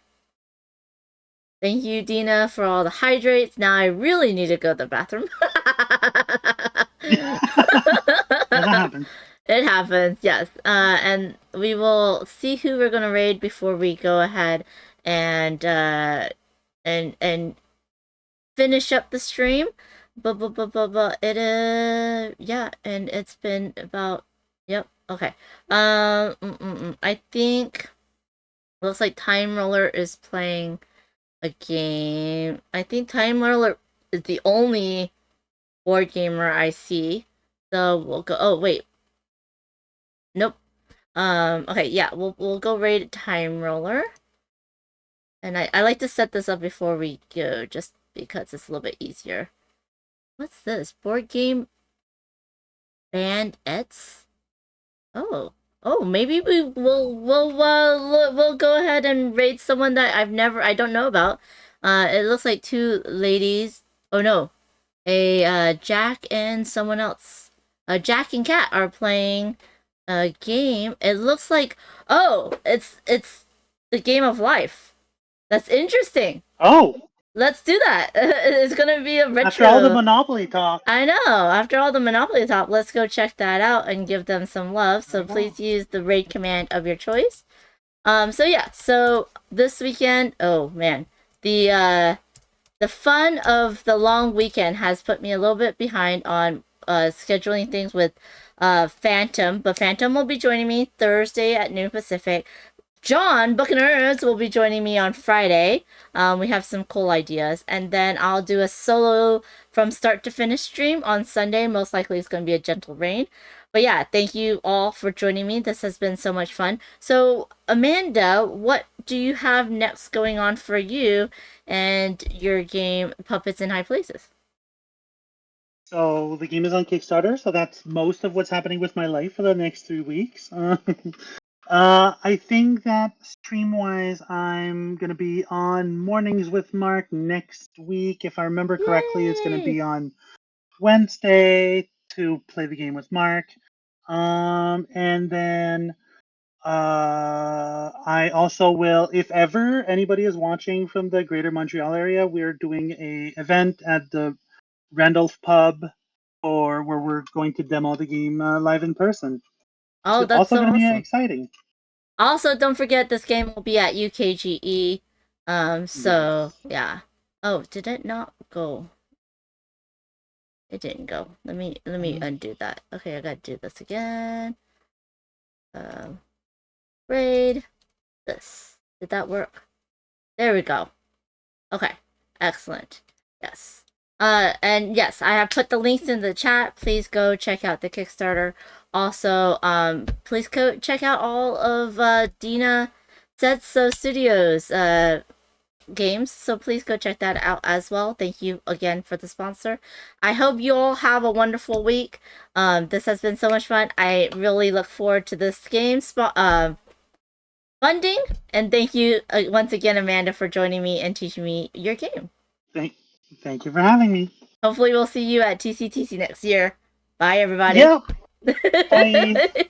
Thank you, Dina, for all the hydrates. Now I really need to go to the bathroom. that happens. It happens, yes. And we will see who we're gonna raid before we go ahead and and finish up the stream. But it is, yeah, and it's been about, yep, okay. I think looks like Time Roller is playing a game. I think Time Roller is the only board gamer I see. So we'll go. Oh wait, nope. Okay, yeah, we'll go raid Time Roller. And I like to set this up before we go, just because it's a little bit easier. What's this? Board game bandettes? Oh. Oh, maybe we'll go ahead and raid someone that I don't know about. It looks like two ladies. Oh no. Jack and someone else. Jack and Kat are playing a game. It looks like, oh, it's the game of life. That's interesting. Oh, Let's do that. It's gonna be a retro. after all the Monopoly talk. I know. After all the Monopoly talk, let's go check that out and give them some love. So Uh-huh. please use the raid command of your choice. So yeah. So this weekend, oh man, the fun of the long weekend has put me a little bit behind on scheduling things with Phantom, but Phantom will be joining me Thursday at noon Pacific. John Buccaneers will be joining me on Friday. We have some cool ideas, and then I'll do a solo from start to finish stream on Sunday. Most likely it's going to be a gentle rain. But yeah, thank you all for joining me. This has been so much fun. So Amanda, what do you have next going on for you and your game Puppets in High Places? So the game is on Kickstarter, so that's most of what's happening with my life for the next 3 weeks. I think that stream-wise, I'm gonna be on Mornings with Mark next week. If I remember correctly, it's gonna be on Wednesday to play the game with Mark. And then I also will, if ever anybody is watching from the Greater Montreal area, we're doing a event at the Randolph Pub, or where we're going to demo the game live in person. Oh, It's that's also so going to be awesome. exciting. Also, don't forget this game will be at UKGE. So Yes. yeah. Oh, did it not go? It didn't go. Let me undo that. Okay, I gotta do this again. Raid this. Did that work? There we go. Okay, excellent. Yes. And yes, I have put the links in the chat. Please go check out the Kickstarter. Also, please go check out all of Dina Setso Studios games. So please go check that out as well. Thank you again for the sponsor. I hope you all have a wonderful week. This has been so much fun. I really look forward to this game funding. And thank you once again, Amanda, for joining me and teaching me your game. Thank you for having me. Hopefully we'll see you at TCTC next year. Bye, everybody. Yep. Bye.